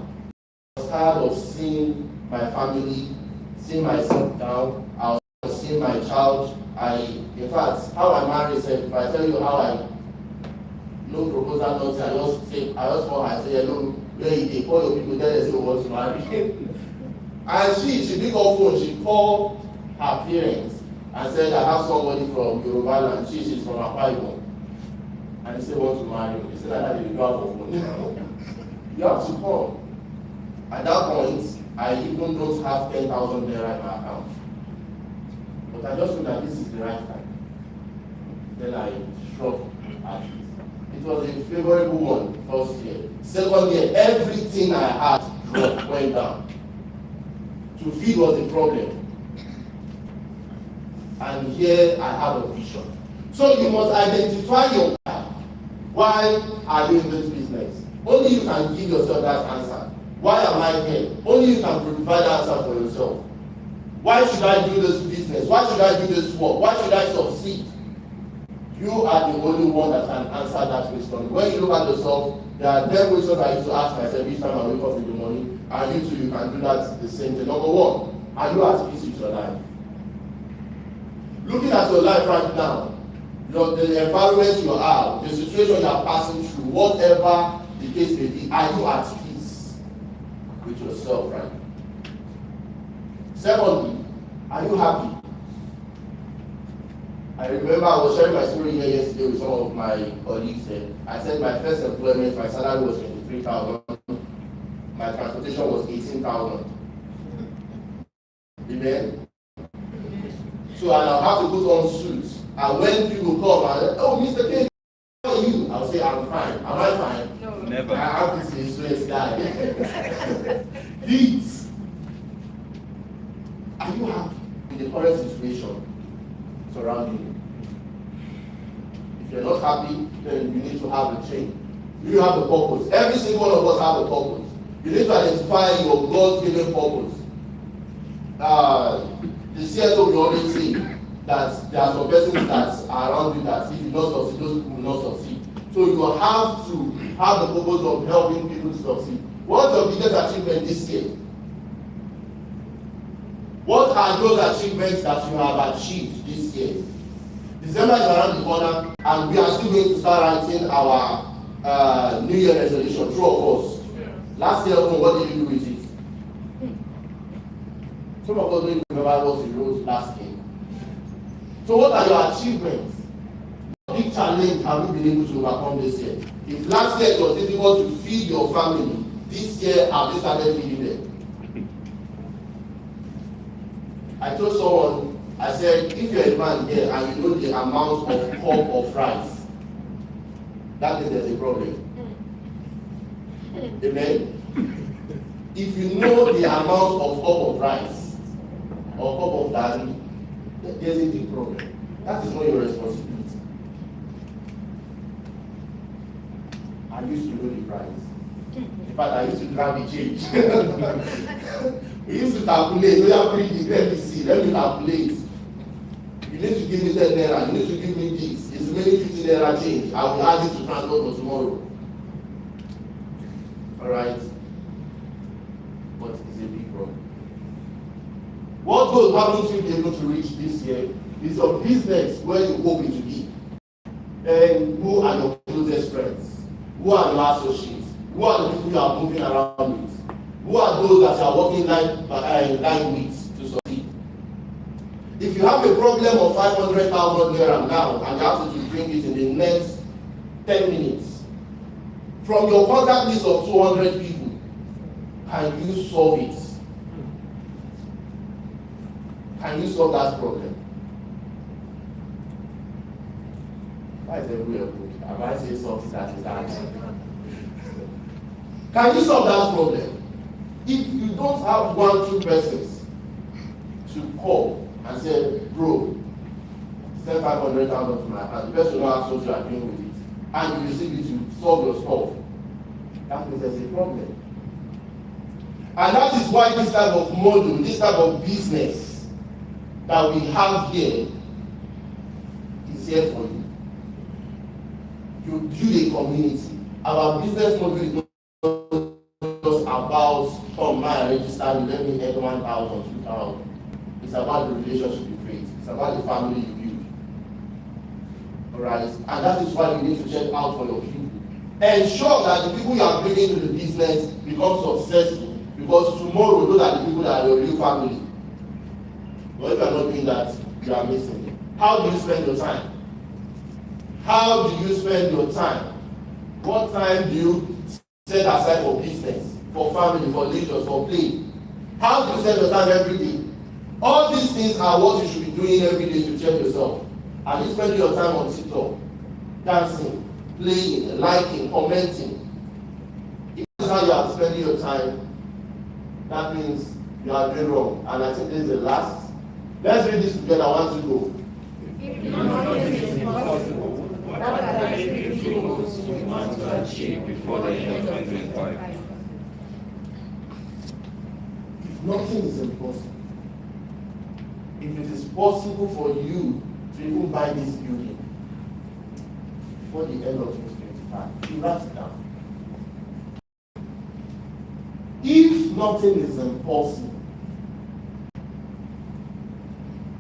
I was tired of seeing my family, seeing myself down. I was seen my child. In fact, how I marry said, if I tell you how I no proposal, nothing, I just call her and say, hello, where you dey, call your people, tell them say we want to marry. And she pick up phone, she called her parents and said, I have somebody from Yoruba land, she's from Akwa Ibom. And they say, want to marry me. They said, that they go out for phone. You have to call. At that point, I even don't have 10,000 naira in my account. But I just knew that this is the right time. Then I shrugged at it. It was a favorable one, first year. Second year, everything I had went down. To feed was a problem. And here I have a vision. So you must identify your why. Why are you in this business? Only you can give yourself that answer. Why am I here? Only you can provide that answer for yourself. Why should I do this business? Why should I do this work? Why should I succeed? You are the only one that can answer that question. When you look at yourself, there are 10 questions I used to ask myself each time I wake up in the morning, and you too, you can do that the same thing. Number one, are you at peace with your life? Looking at your life right now, the environment you are, the situation you are passing through, whatever the case may be, are you at peace with yourself right now? Secondly, are you happy? I remember I was sharing my story here yesterday with some of my colleagues. I said my first employment, my salary was 23,000. My transportation was 18,000. Amen? So I'll have to put on suits. And when people come and oh, Mr. K, how are you? I'll say, I'm fine. Am I fine? No. Never. I have this insurance guy. Heat. Are you happy with the current situation surrounding you? If you're not happy, then you need to have a change. You have a purpose. Every single one of us have a purpose. You need to identify your God-given purpose. The CSO will always say that there are some persons that are around you that if you don't succeed, those people will not succeed. So you have to have the purpose of helping people to succeed. What's your biggest achievement this year? What are those achievements that you have achieved this year? December is around the corner, and we are still going to start writing our New Year resolution, true of us. Last year, what did you do with it? Some of us don't even remember what we wrote last year. So what are your achievements? What big challenge have you been able to overcome this year? If last year it was difficult to feed your family, this year have you started feeding them? I told someone, I said, if you're a man here and you know the amount of cup of rice, that means there's a problem. Amen? If you know the amount of cup of rice or cup of garri, there's a big problem. That is not your responsibility. I used to know the price. In fact, I used to grab the change. We used to calculate, so you have to read the LBC, let me calculate. You need to give me 10 naira, you need to give me this. It's remaining 15 naira change. I will add it to transport for tomorrow. Alright? But it's a big problem. What goal haven't you been able to reach this year is your business where you hope it to be. And who are your closest friends? Who are your associates? Who are the people you are moving around with? Who are those that you are working line with to succeed? If you have a problem of 500,000 naira now and you have to bring it in the next 10 minutes, from your contact list of 200 people, can you solve it? Can you solve that problem? Why is everywhere good? Have I said something that is hard? Can you solve that problem? If you don't have 1-2 persons to call and say, bro, send 500,000 to my account, the person will ask what you are doing with it, and you receive it to solve your stuff, that means there's a problem. And that is why this type of model, this type of business that we have here is here for you. You build a community. Our business model is not just about come and register, let me earn 1,000, 2,000. It's about the relationship you create. It's about the family you build. Alright? And that is why you need to check out for your people. Ensure that the people you are bringing to the business become successful, because tomorrow those are the people that are your real family. But if you are not doing that, you are missing. How do you spend your time? How do you spend your time? What time do you set aside for business, for family, for leisure, for play? How do you spend your time every day? All these things are what you should be doing every day to check yourself. Are you spending your time on TikTok, dancing, playing, liking, commenting? If that's how you are spending your time, that means you are doing wrong. And I think this is the last. Let's read this together. I want to go. If nothing is impossible, what are the three goals you want to achieve before the end of 2025? If nothing is impossible, if it is possible for you to even buy this building before the end of 2025, you write it down. If nothing is impossible,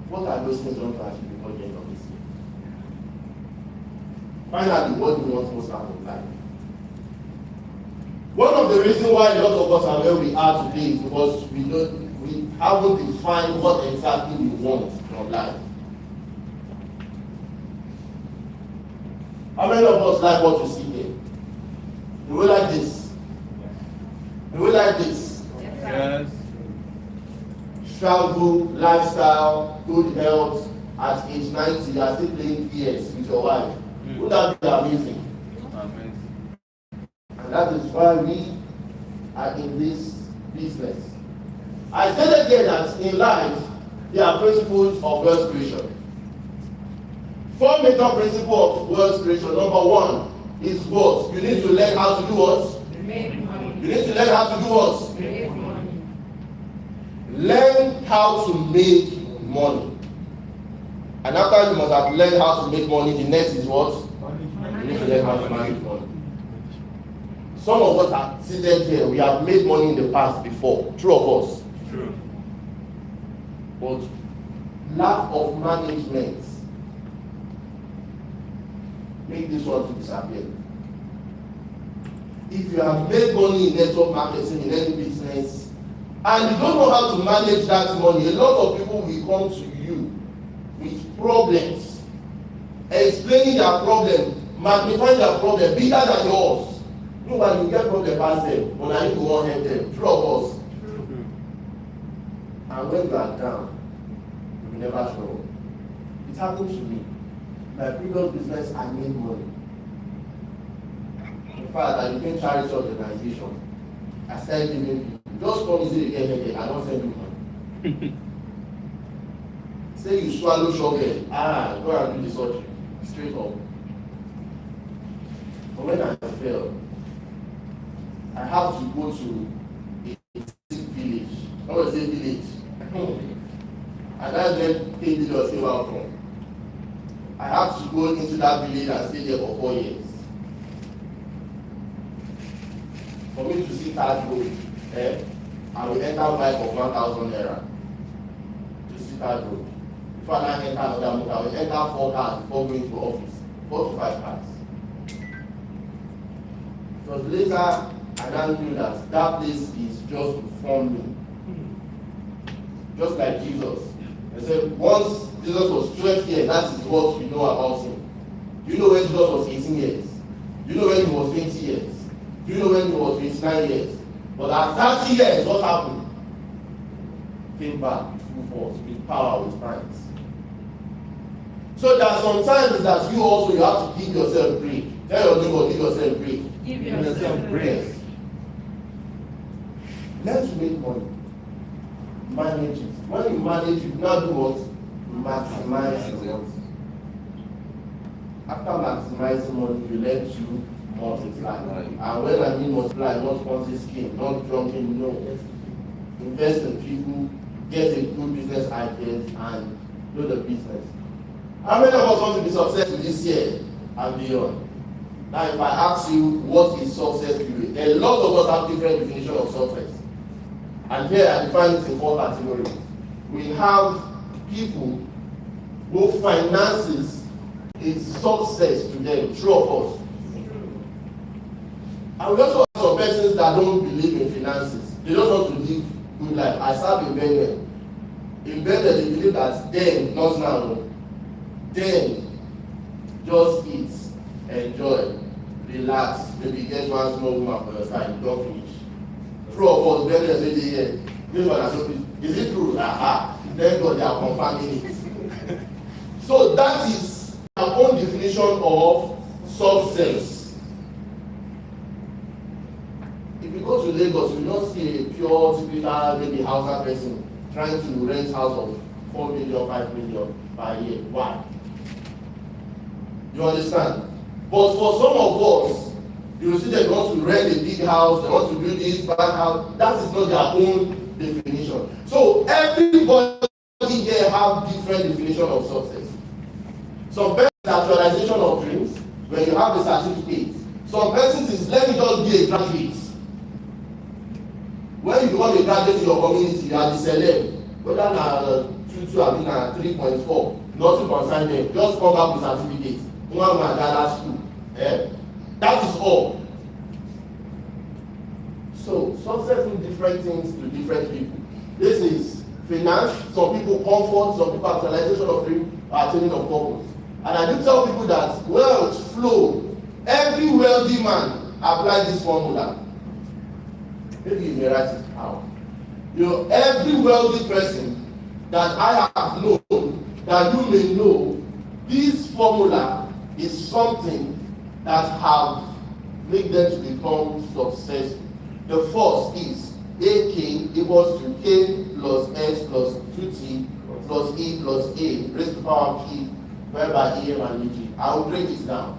what are those things you want to achieve before the end of this year? Finally, what do you want most out of life? One of the reasons why a lot of us are where we are today is because we haven't defined what exactly we want from life. How many of us like what you see here? Do we like this? Do we like this? Yes. Travel, lifestyle, good health. At age 90, you are still playing PS with your wife. Would that be amazing? Amen. And that is why we are in this business. I stated here that in life, there are principles of wealth creation. 4 major principles of wealth creation. Number 1 is what? You need to learn how to do what? Make money. You need to learn how to do what? Make money. Learn how to make money. And after you must have learned how to make money, the next is what? You need to learn how to manage money. Some of us are seated here, we have made money in the past before. True of us. True. But lack of management make this one to disappear. If you have made money in network marketing, in any business, and you don't know how to manage that money, a lot of people will come to you with problems, explaining their problem, magnifying their problem bigger than yours. You know, when you get problem past them, when I need to want help them, true of us. And when you are down, you will never show up. It happened to me. My previous business, I made money. In fact, I became charity organization. I started giving people. Just come easily get here, I don't send you money. Say you swallow shovel, go and do the surgery. Straight up. But when I fell, I have to go to a sick village. I want to say village. And that's where King Leaders came out from. I have to go into that village and stay there for 4 years. For me to see that road, I will enter bike of 1,000 naira to see that road. Before I enter another motor, I will enter 4 cars before going to office. 4 to 5 cars. It was later I now knew that that place is just to form me. Just like Jesus. They said once Jesus was 12 years, that is what we know about him. Do you know when Jesus was 18 years? Do you know when he was 20 years? Do you know when he was 29 years? But at 30 years, what happened? Came back with full force, with power, with might. So there are some times that you have to give yourself a break. Tell your neighbor, give yourself a break. Give yourself a break. Yes. Learn to make money. Manage it. When you manage, you now do what? Maximize your money. After maximizing money, you learn to multiply. And when I mean multiply, not Ponzi scheme, not jumping, no. Invest in people, get a good business ideas, and do the business. How many of us want to be successful this year and beyond? Now, if I ask you what is success to you, a lot of us have different definition of success. And here I define it in 4 categories. We have people who finances is success to them, true or false? And we also have some persons that don't believe in finances. They just want to live good life. I serve in Benue. In Benue, they believe that them, not now, them, just eat, enjoy, relax, maybe get one small woman for your side, don't finish. True or false? Benue say they hear. This one has not. Is it true? Aha. Thank God they are confirming it. So that is our own definition of success. If you go to Lagos, you will not see a pure, typical, maybe Hausa person trying to rent house of 4 million, 5 million per year. Why? You understand? But for some of us, you will see they want to rent a big house, they want to build this bad house. That is not their own definition. So everybody here have different definition of success. Some persons actualization of dreams, when you have a certificate. Some persons is let me just be a graduate. When you become a graduate in your community, you are the celeb. Whether na 2.2 or na 3.4, nothing concern them. Just come back with certificate. One man that school. That is all. So success means different things to different people. This is finance. Some people comfort. Some people actualization of dream, attaining of purpose. And I do tell people that wealth flow. Every wealthy man applies this formula. Maybe you may write it out. You know, every wealthy person that I have known, that you may know, this formula is something that have made them to become successful. The first is AK equals to K plus S plus 2T plus E plus A raised to the power of P, whereby EM and EG. I will break it down,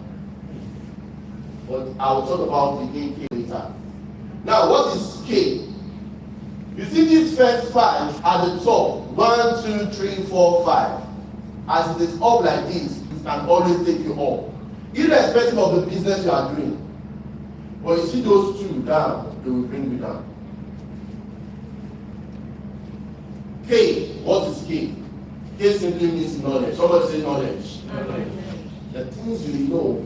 but I will talk about the AK later. Now, what is K? You see these first 5 at the top, 1, 2, 3, 4, 5. As it is up like this, it can always take you up, irrespective of the business you are doing. But you see those 2 down, they will bring you down. K, what is K? K simply means knowledge. Somebody say knowledge. The things you know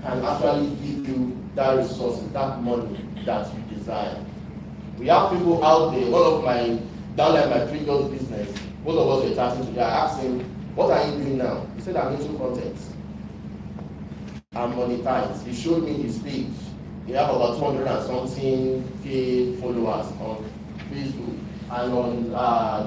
can actually give you that resource, that money that you desire. We have people out there, one of my, down like my previous business, both of us were chatting today. I asked him, what are you doing now? He said, I'm into content. I'm monetized. He showed me his page. He have about 200 and something K followers on Facebook. And on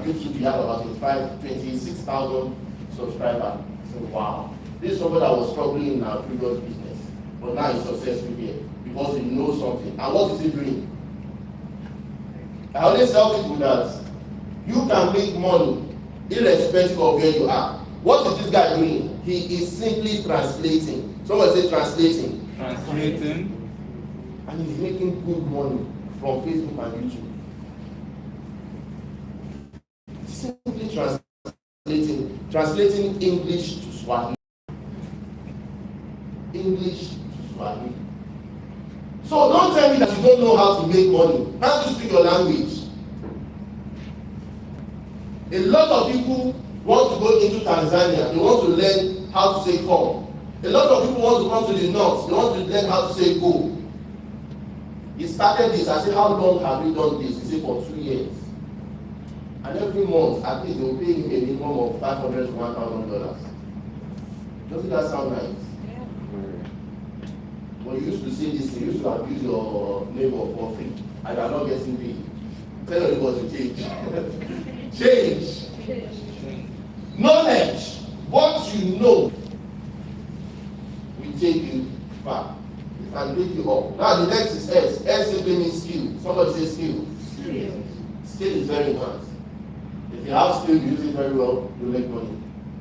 YouTube, he have about 26,000 subscribers. So wow. This is somebody that was struggling in our previous business, but now he's successful here because he knows something. And what is he doing? I always tell people that you can make money irrespective of where you are. What is this guy doing? He is simply translating. Someone say translating. Translating. And he's making good money from Facebook and YouTube. Simply translating English to Swahili. English to Swahili. So don't tell me that you don't know how to make money. Can't you speak your language? A lot of people want to go into Tanzania. They want to learn how to say come. A lot of people want to come to the north. They want to learn how to say go. He started this. I said, how long have you done this? He said, for 2 years. And every month, at least they will pay him a minimum of $500 to $1,000. Doesn't that sound nice? Yeah. But you used to say this, you used to abuse your neighbor for free, and you are not getting paid. Tell everybody to change. Change. Knowledge. What you know will take you far. It can take you up. Now the next is S. S simply means skill. Somebody say skill. Skill is very important. If you have skill, you use it very well, you make money.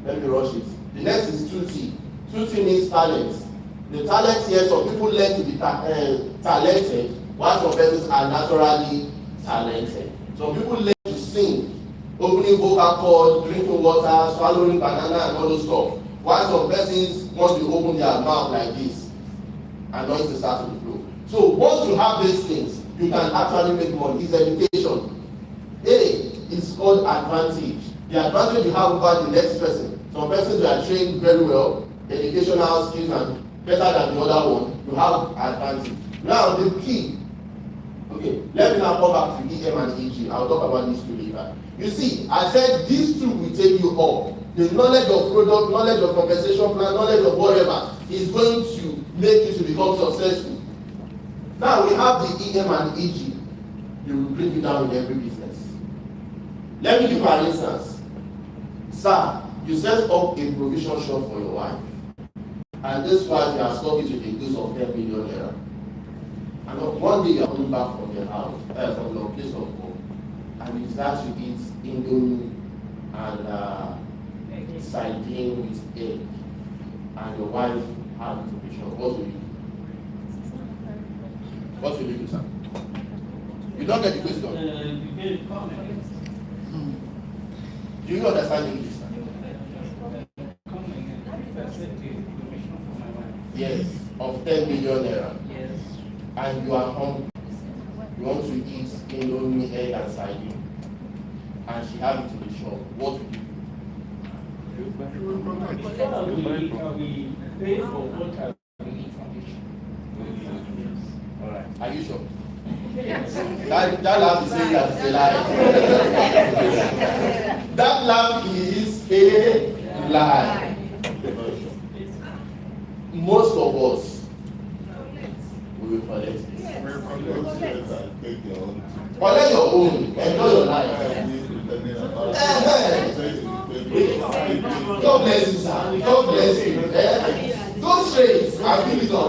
Let me rush it. The next is 2T. 2T means talent. The talent here, some people learn to be talented, while some persons are naturally talented. Some people learn to sing, opening vocal cord, drinking water, swallowing banana and all those stuff. While some persons want to open their mouth like this and not to start to flow. So once you have these things, you can actually make money. It's education. A is called advantage. The advantage you have over the next person. Some persons were trained very well, educational skills and better than the other one, you have advantage. Now the key, okay, let me now come back to EM and EG. I'll talk about these two later. You see, I said these two will take you up. The knowledge of product, knowledge of compensation plan, knowledge of whatever is going to make you to become successful. Now we have the EM and EG. They will bring you down in every business. Let me give you an instance. Sir, you set up a provision shop for your wife. And this wife, you are stuck with a goods of 10 million naira. And one day you are coming back from your house, from your place of work, and you start to eat indomie and sardine with egg, and your wife has a provision. What will you do? What will you do, sir? You don't get the question. Do you understand English, sir? Yes, of 10 million naira. Yes. And you are hungry. You want to eat indomie, egg, and sardine. And she has it in the shop. What will you do? We pay for what we eat from the shop. All right. Are you sure? That laugh is saying that it's a lie. That laugh is a lie. Most of us we will collect it. Collect your own. Enjoy your life. God bless you, sir. God bless you. Go straight and give it up.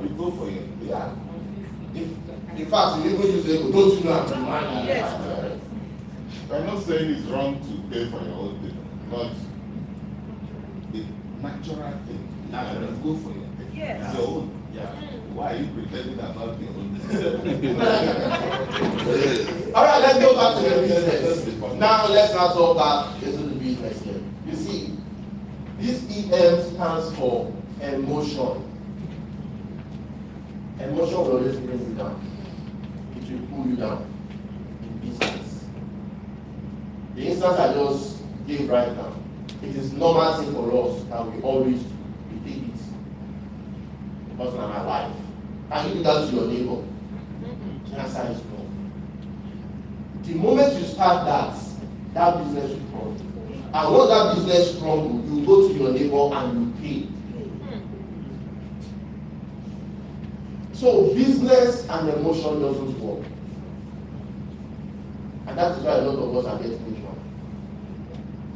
We go for it. Yeah. In fact, you even use the don't you know I'm money. I'm not saying it's wrong to pay for your own thing, but the natural thing is that you go for your thing. Yes. It's your own. Yeah. Why are you pretending about your own? All right, let's go back to the business. Now let's now talk back into the business here. You see, this EM stands for emotion. Emotion will always bring you down. It will pull you down in business. The instance I just gave right now, it is normal thing for us that we always do. We take it. Because of my life. Can you do that to your neighbor? The answer is no. The moment you start that business will crumble. And once that business crumble, you go to your neighbor and you pay. So business and emotion doesn't work. And that is why a lot of us are getting it wrong.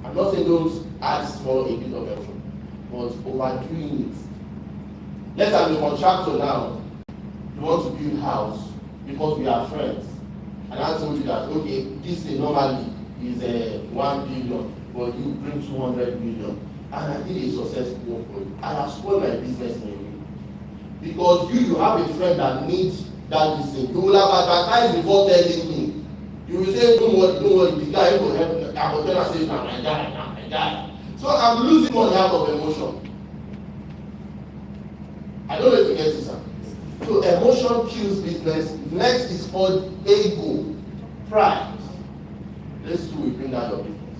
I'm not saying don't add small a bit of emotion, but overdoing it. Let's say I'm a contractor now. You want to build house because we are friends. And I told you that, okay, this thing normally is 1 billion, but you bring 200 million. And I did a successful work for you. I have spoiled my business in you. Because you have a friend that needs that thing. You will have advertised before telling me. You will say, don't worry, the guy will help me. I will tell her, say, nah, my guy. So I'm losing money out of emotion. I don't know if you get it, sir. So emotion kills business. Next is called ego, pride. These two will bring down your business.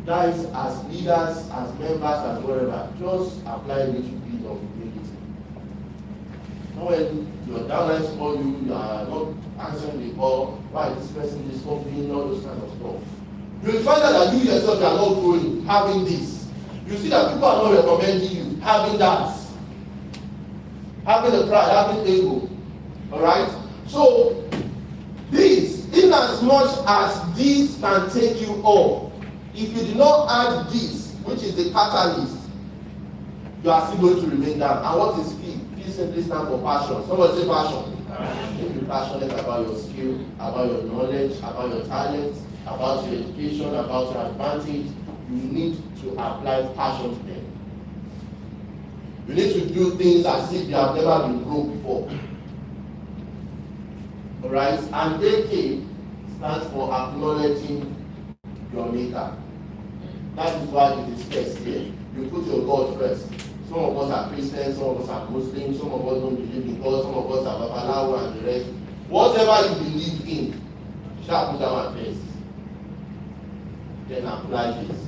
Guys, as leaders, as members, as whatever, just apply a little bit of humility. When your downlines call you, you are not answering the call, why this person is complaining, all those kind of stuff. You will find out that you yourself are not growing, having this. You see that people are not recommending you, having that. Having the pride, having ego. Alright? So, this, in as much as this can take you up, if you do not add this, which is the catalyst, you are still going to remain down. And what is key? Peace simply stands for passion. Somebody say passion. If you're passionate about your skill, about your knowledge, about your talent, about your education, about your advantage, you need to apply passion to them. You need to do things as if you have never been broke before. Alright? And AK stands for acknowledging your maker. That is why it is first here. You put your God first. Some of us are Christians, some of us are Muslims, some of us don't believe in God, some of us are Babalawo and the rest. Whatever you believe in, shall put our first. Then apply this.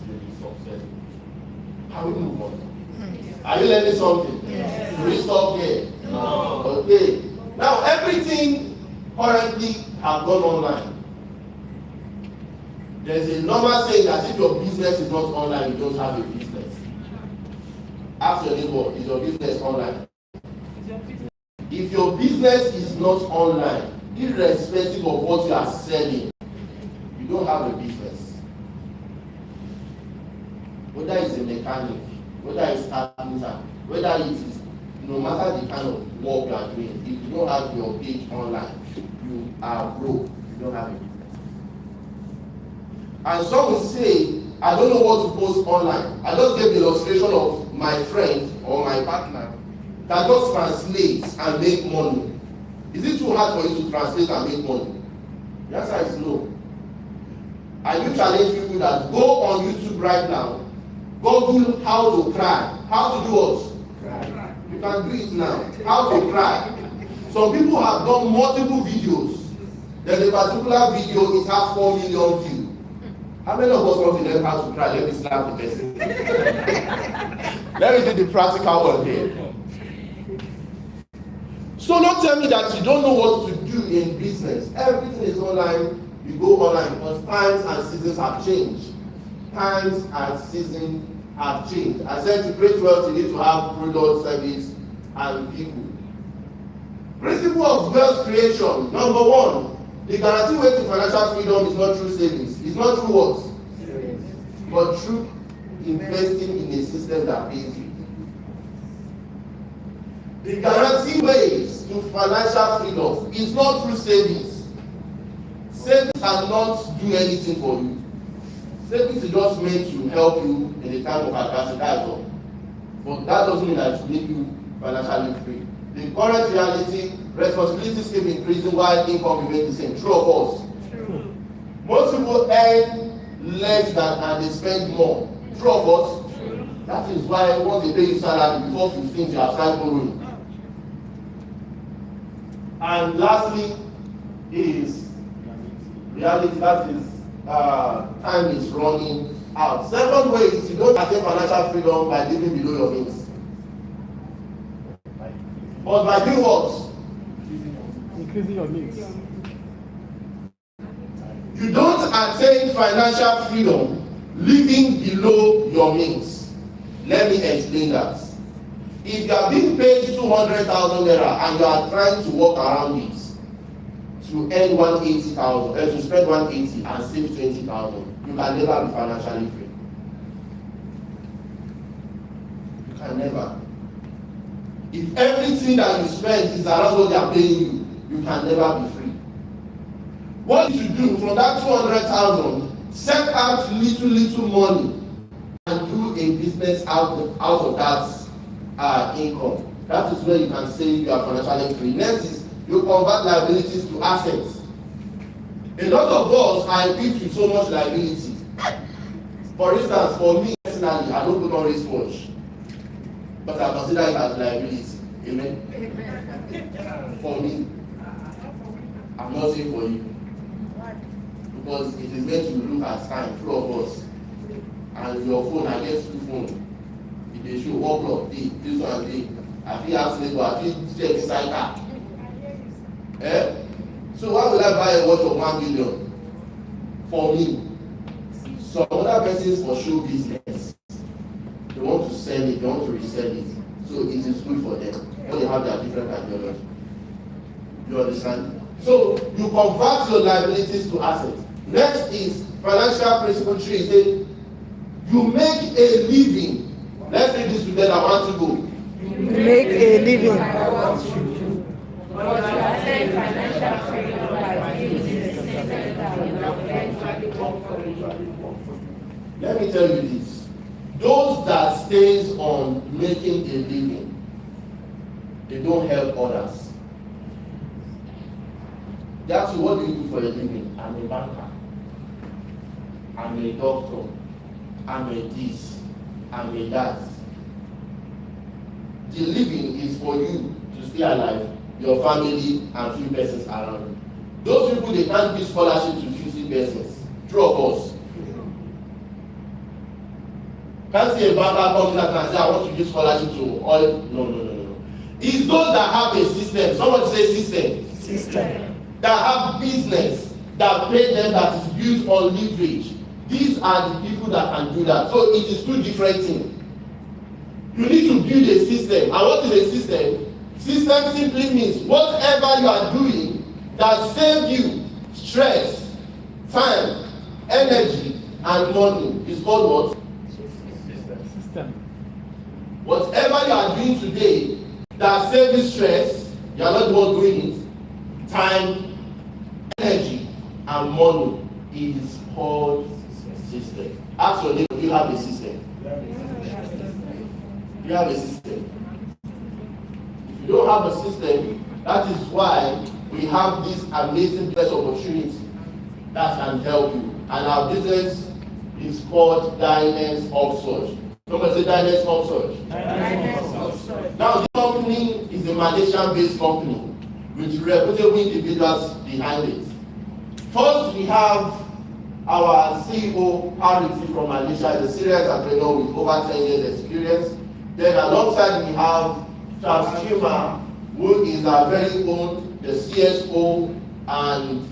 learning something? Yes. Do we stop here? No. Okay. Now everything currently have gone online. There's a normal saying that if your business is not online, you don't have a business. Ask your neighbor, is your business online? If your business is not online, irrespective of what you are selling, you don't have a business. Whether it's a mechanic, whether it's carpenter, whether it is, no matter the kind of work you are doing, if you don't have your page online, you are broke. You don't have a business. And some will say, I don't know what to post online. I just gave the illustration of my friend or my partner that just translates and make money. Is it too hard for you to translate and make money? The answer is no. I do challenge people that go on YouTube right now, Google how to cry. How to do what? Cry. You can do it now. How to cry. Some people have done multiple videos. There's a particular video, it has 4 million views. How many of us want to learn how to cry? Let me slap the person. Let me do the practical one here. So don't tell me that you don't know what to do in business. Everything is online. You go online because times and seasons have changed. Times and seasons have changed. I said to create wealth, you need to have product, service, and people. Principle of wealth creation. Number one, the guaranteed way to financial freedom is not through savings. It's not through what? Savings. But through investing in a system that pays you. The guaranteed ways to financial freedom is not through savings. Savings cannot do anything for you. Savings is just meant to help you in the time of adversity, that's all. But that doesn't mean that it will make you financially free. The current reality, responsibilities keep increasing while income remains the same. True of us? True. Most people earn less than and they spend more. True of us? True. That is why once they pay you salary before 15, you have started borrowing. And lastly is reality, that is time is running out. Second way is you don't attain financial freedom by living below your means. But by doing what? Increasing your needs. You don't attain financial freedom living below your means. Let me explain that. If you are being paid 200,000 naira and you are trying to work around it to earn 180,000, to spend 180 and save 20,000, you can never be financially free. You can never. If everything that you spend is around what they are paying you, you can never be free. What you should do from that 200,000, set out little money and do a business out of that income. That is where you can say you are financially free. Next is you convert liabilities to assets. A lot of us are equipped with so much liability. For instance, for me personally, I don't put on wristwatch, but I consider it as liability. Amen. For me, I'm not saying for you, because it is meant to look at time, two of us, and your phone, I get 2 phones. If they show 1 o'clock, this one day, I feel ask neighbor, I feel check inside car. So why will I buy a watch of 1 million? For me, some other persons for show business, they want to sell it, they want to resell it, so it is good for them. But they have their different ideology. You understand? So you convert your liabilities to assets. Next is financial principle 3. Say you make a living. Let's read this together. I want to go. You make a living. Let me tell you this. Those that stays on making a living, they don't help others. That's what do you do for a living? I'm a banker. I'm a doctor. I'm a this. I'm a that. The living is for you to stay alive, your family, and few persons around you. Those people, they can't give scholarship to 50 persons. True of us. Can't see a banker come back and say, I want to give scholarship to all. No. It's those that have a system. Somebody say system. System. That have business, that pay them, that is built on leverage. These are the people that can do that. So it is two different things. You need to build a system. And what is a system? System simply means whatever you are doing that saves you stress, time, energy, and money is called what? System. Whatever you are doing today that saves you stress, you are not the one doing it. Time, energy, and money is called system. Ask your neighbor, do you have a system? You have a system. If you don't have a system, that is why we have this amazing business opportunity that can help you. And our business is called Diners Upsurge. Somebody say Diners Upsurge. Now, this company is a Malaysian-based company with reputable individuals behind it. First, we have our CEO, Harity from Malaysia, is a serious entrepreneur with over 10 years experience. Then alongside we have Charles Chima, who is our very own, the CSO, and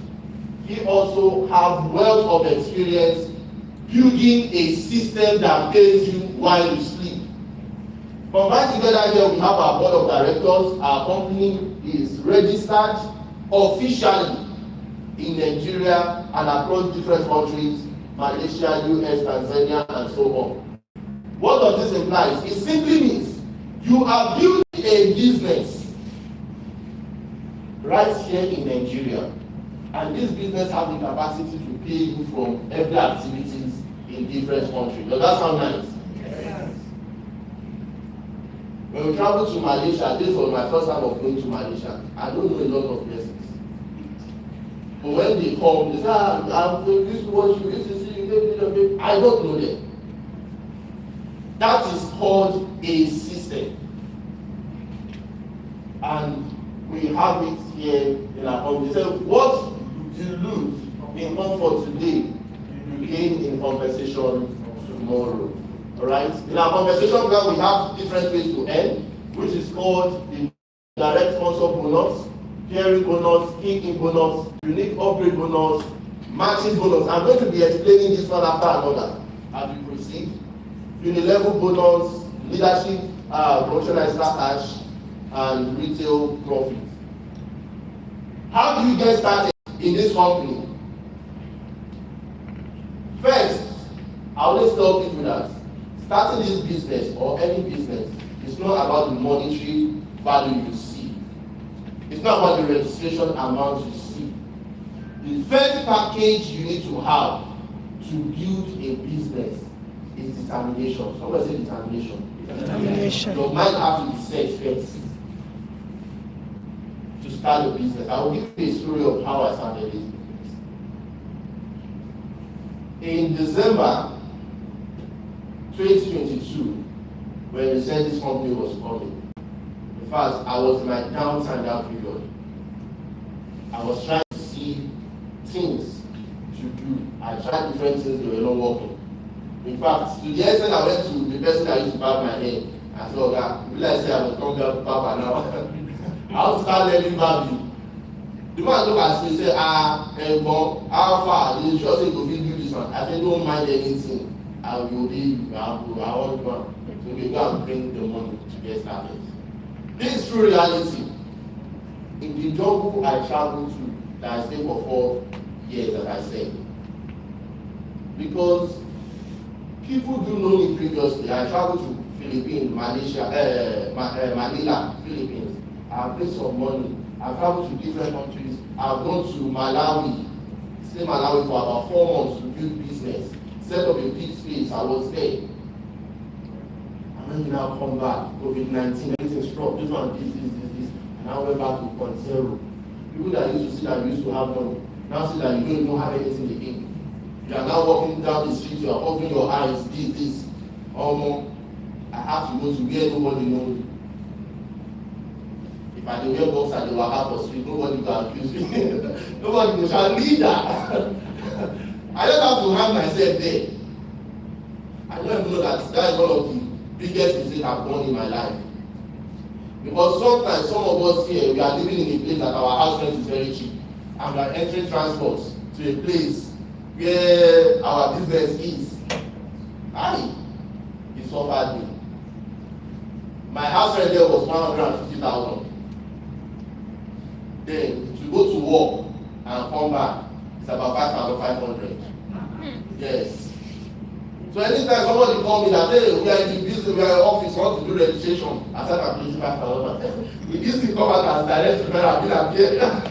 he also has wealth of experience building a system that pays you while you sleep. Combined together here, we have our board of directors. Our company is registered officially in Nigeria and across different countries, Malaysia, US, Tanzania, and so on. What does this imply? It simply means you are building a business right here in Nigeria, and this business has the capacity to pay you from every activities in different countries. Does that sound nice? Yes. When we travel to Malaysia, this was my first time of going to Malaysia. I don't know a lot of places. But when they come, they say, I'm used to watch you, used to see you, I don't know them. That is called a system. And we have it here in our company. They say, what you lose in comfort today, you gain in compensation tomorrow. Alright? In our compensation program, we have different ways to earn, which is called the direct sponsor bonus, peering bonus, kicking bonus, unique upgrade bonus, matching bonus. I'm going to be explaining this one after another as we proceed. Unilevel bonus, leadership, promotion extra cash, and retail profit. How do you get started in this company? First, I always tell people that starting this business or any business is not about the monetary value you see. It's not about the registration amount you see. The first package you need to have to build a business is determination. Somebody say determination. Determination. Your mind has to be set first to start a business. I will give you a story of how I started this business. In December 2022, when they said this company was coming, in fact, I was in my downtime that period. I was trying to see things to do. I tried different things, they were not working. In fact, to the extent I went to the person that used to barb my hair, I said, okay, will I say I will come back barber now? I have to start learning barbing. The man look at me and say, how far? You just say go do this one. I said, don't mind anything. I will obey you. I want one. So we go and bring the money to get started. This is true reality. In the jungle I traveled to, that I stayed for 4 years, as I said. Because people do know me previously. I traveled to Philippines, Malaysia, Manila, Philippines. I've paid some money. I've traveled to different countries. I've gone to Malawi. Stayed in Malawi for about 4 months to build business. Set up a big space. I was there. And when you now come back, COVID-19, everything struck. This one, this. And I went back to zero. People that used to see that you used to have money, now see that you don't even have anything again. You are now walking down the street, you are opening your eyes, this. I have to go to where nobody knows me. If I do wear boxer, they will have for street, nobody will accuse me. Nobody will shall lead that. I just have to hang myself there. I don't even know that that is one of the biggest mistakes I've done in my life. Because sometimes some of us here, we are living in a place that our house rent is very cheap, and we are entering transport to a place where our business is. It suffered me. My house rent there was 150,000. Then to go to work and come back, it's about 5,500. Yes. So anytime somebody call me that, hey, we are in the business, we are in office, want to do registration, I said I'm paying 5,000. If this thing come out as direct referral, I'll be like,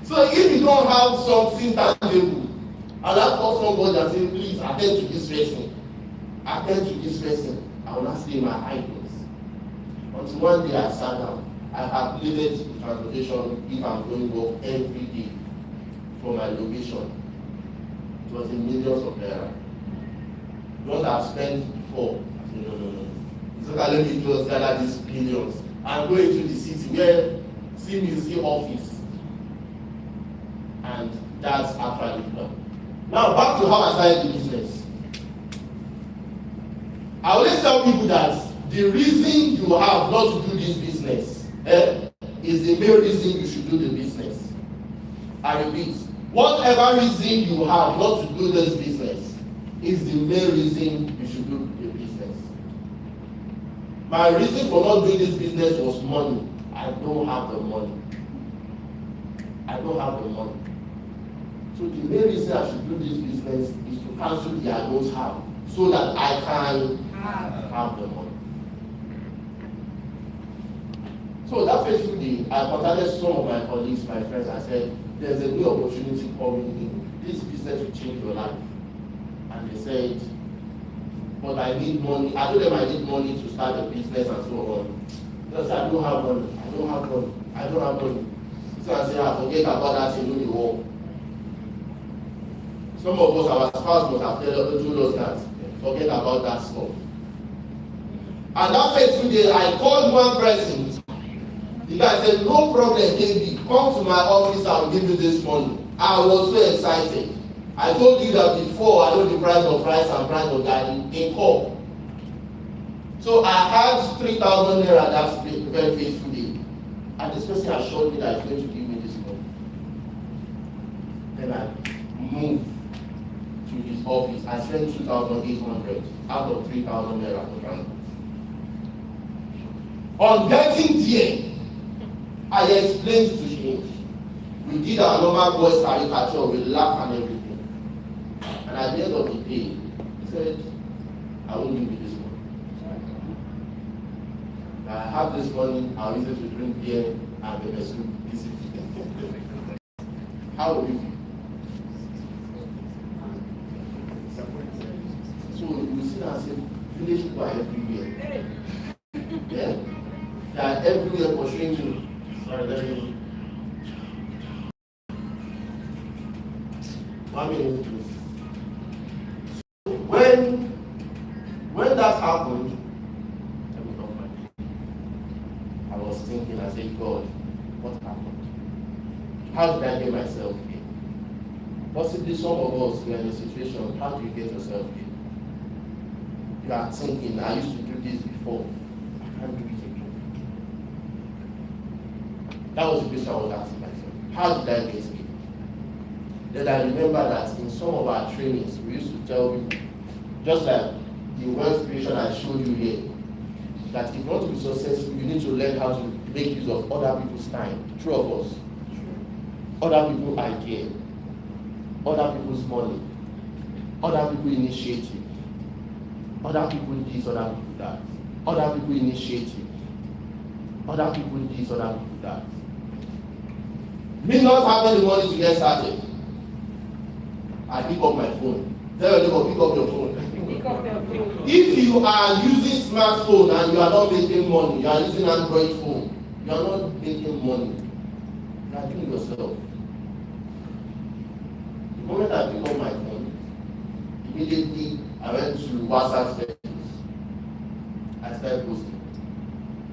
so if you don't have something tangible, and I call somebody and say, please attend to this person, I will not stay in my idleness. Until one day I sat down, I calculated the transportation if I'm going to work every day from my location. It was in millions of naira. What I've spent before, I said, no. It's not that let me just gather these billions and go into the city where see office. And that's actually the plan. Now back to how I started the business. I always tell people that the reason you have not to do this business is the main reason you should do the business. I repeat, whatever reason you have not to do this business is the main reason you should do the business. My reason for not doing this business was money. I don't have the money. So the main reason I should do this business is to cancel the I don't have, so that I can have the money. So that fateful day, I contacted some of my colleagues, my friends. I said, there's a new opportunity coming in. This business will change your life. And they said, but I need money. I told them I need money to start a business and so on. They said, I don't have money. So I said, I forget about that in the war. Some of us, our spouse must have told us that, forget about that stuff. And that fateful day, I called one person. The guy said, no problem, baby. Come to my office, I will give you this money. I was so excited. I told you that before, I know the price of rice and price of garden in cup. So I had 3,000 naira that very faithful day. And this person assured me that he's going to give me this money. Then I moved to his office. I spent 2,800 out of 3,000 naira for transport. On getting there, I explained to him. We did our normal voice caricature, we laughed and everything. And at the end of the day, he said, I won't give you this money. I have this money, I'll use it to drink beer and pepper soup. How will you feel? So you see that village people are everywhere. Yeah? They are everywhere pursuing you. Sorry, let me. 1 minute, please. So when that happened, let me off my. I was thinking, I said, God, what happened? How did I get myself here? Possibly some of us were in a situation, how do you get yourself here? You are thinking, I used to do this before, I can't do it again. That was the question I was asking myself. How did I get here? Then I remember that in some of our trainings, we used to tell people, just like the wealth creation I showed you here, that if you want to be successful, you need to learn how to make use of other people's time. True of us. Other people's idea, other people's money, other people's initiative, other people this, other people that, other people initiative, other people this, other people that. Me not having the money to get started. I pick up my phone. Tell your neighbor, pick up your phone. If you are using smartphone and you are not making money, you are using Android phone, you are not making money. You are doing yourself. The moment I pick up my phone, immediately I went to WhatsApp status. I started posting.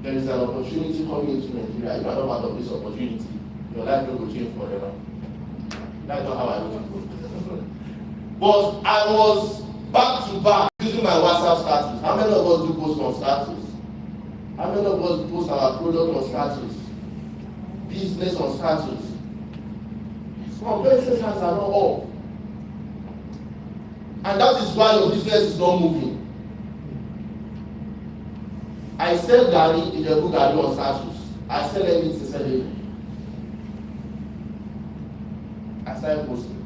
There is an opportunity coming into Nigeria. If you are not part of this opportunity, your life will change forever. That's not how I look at it. But I was back to back using my WhatsApp status. How many of us do post on status? How many of us post our product on status? Business on status? Some businesses are not all. And that is why your business is not moving. I sell Gary in the book Gary on status. I sell everything sincerely. I started posting.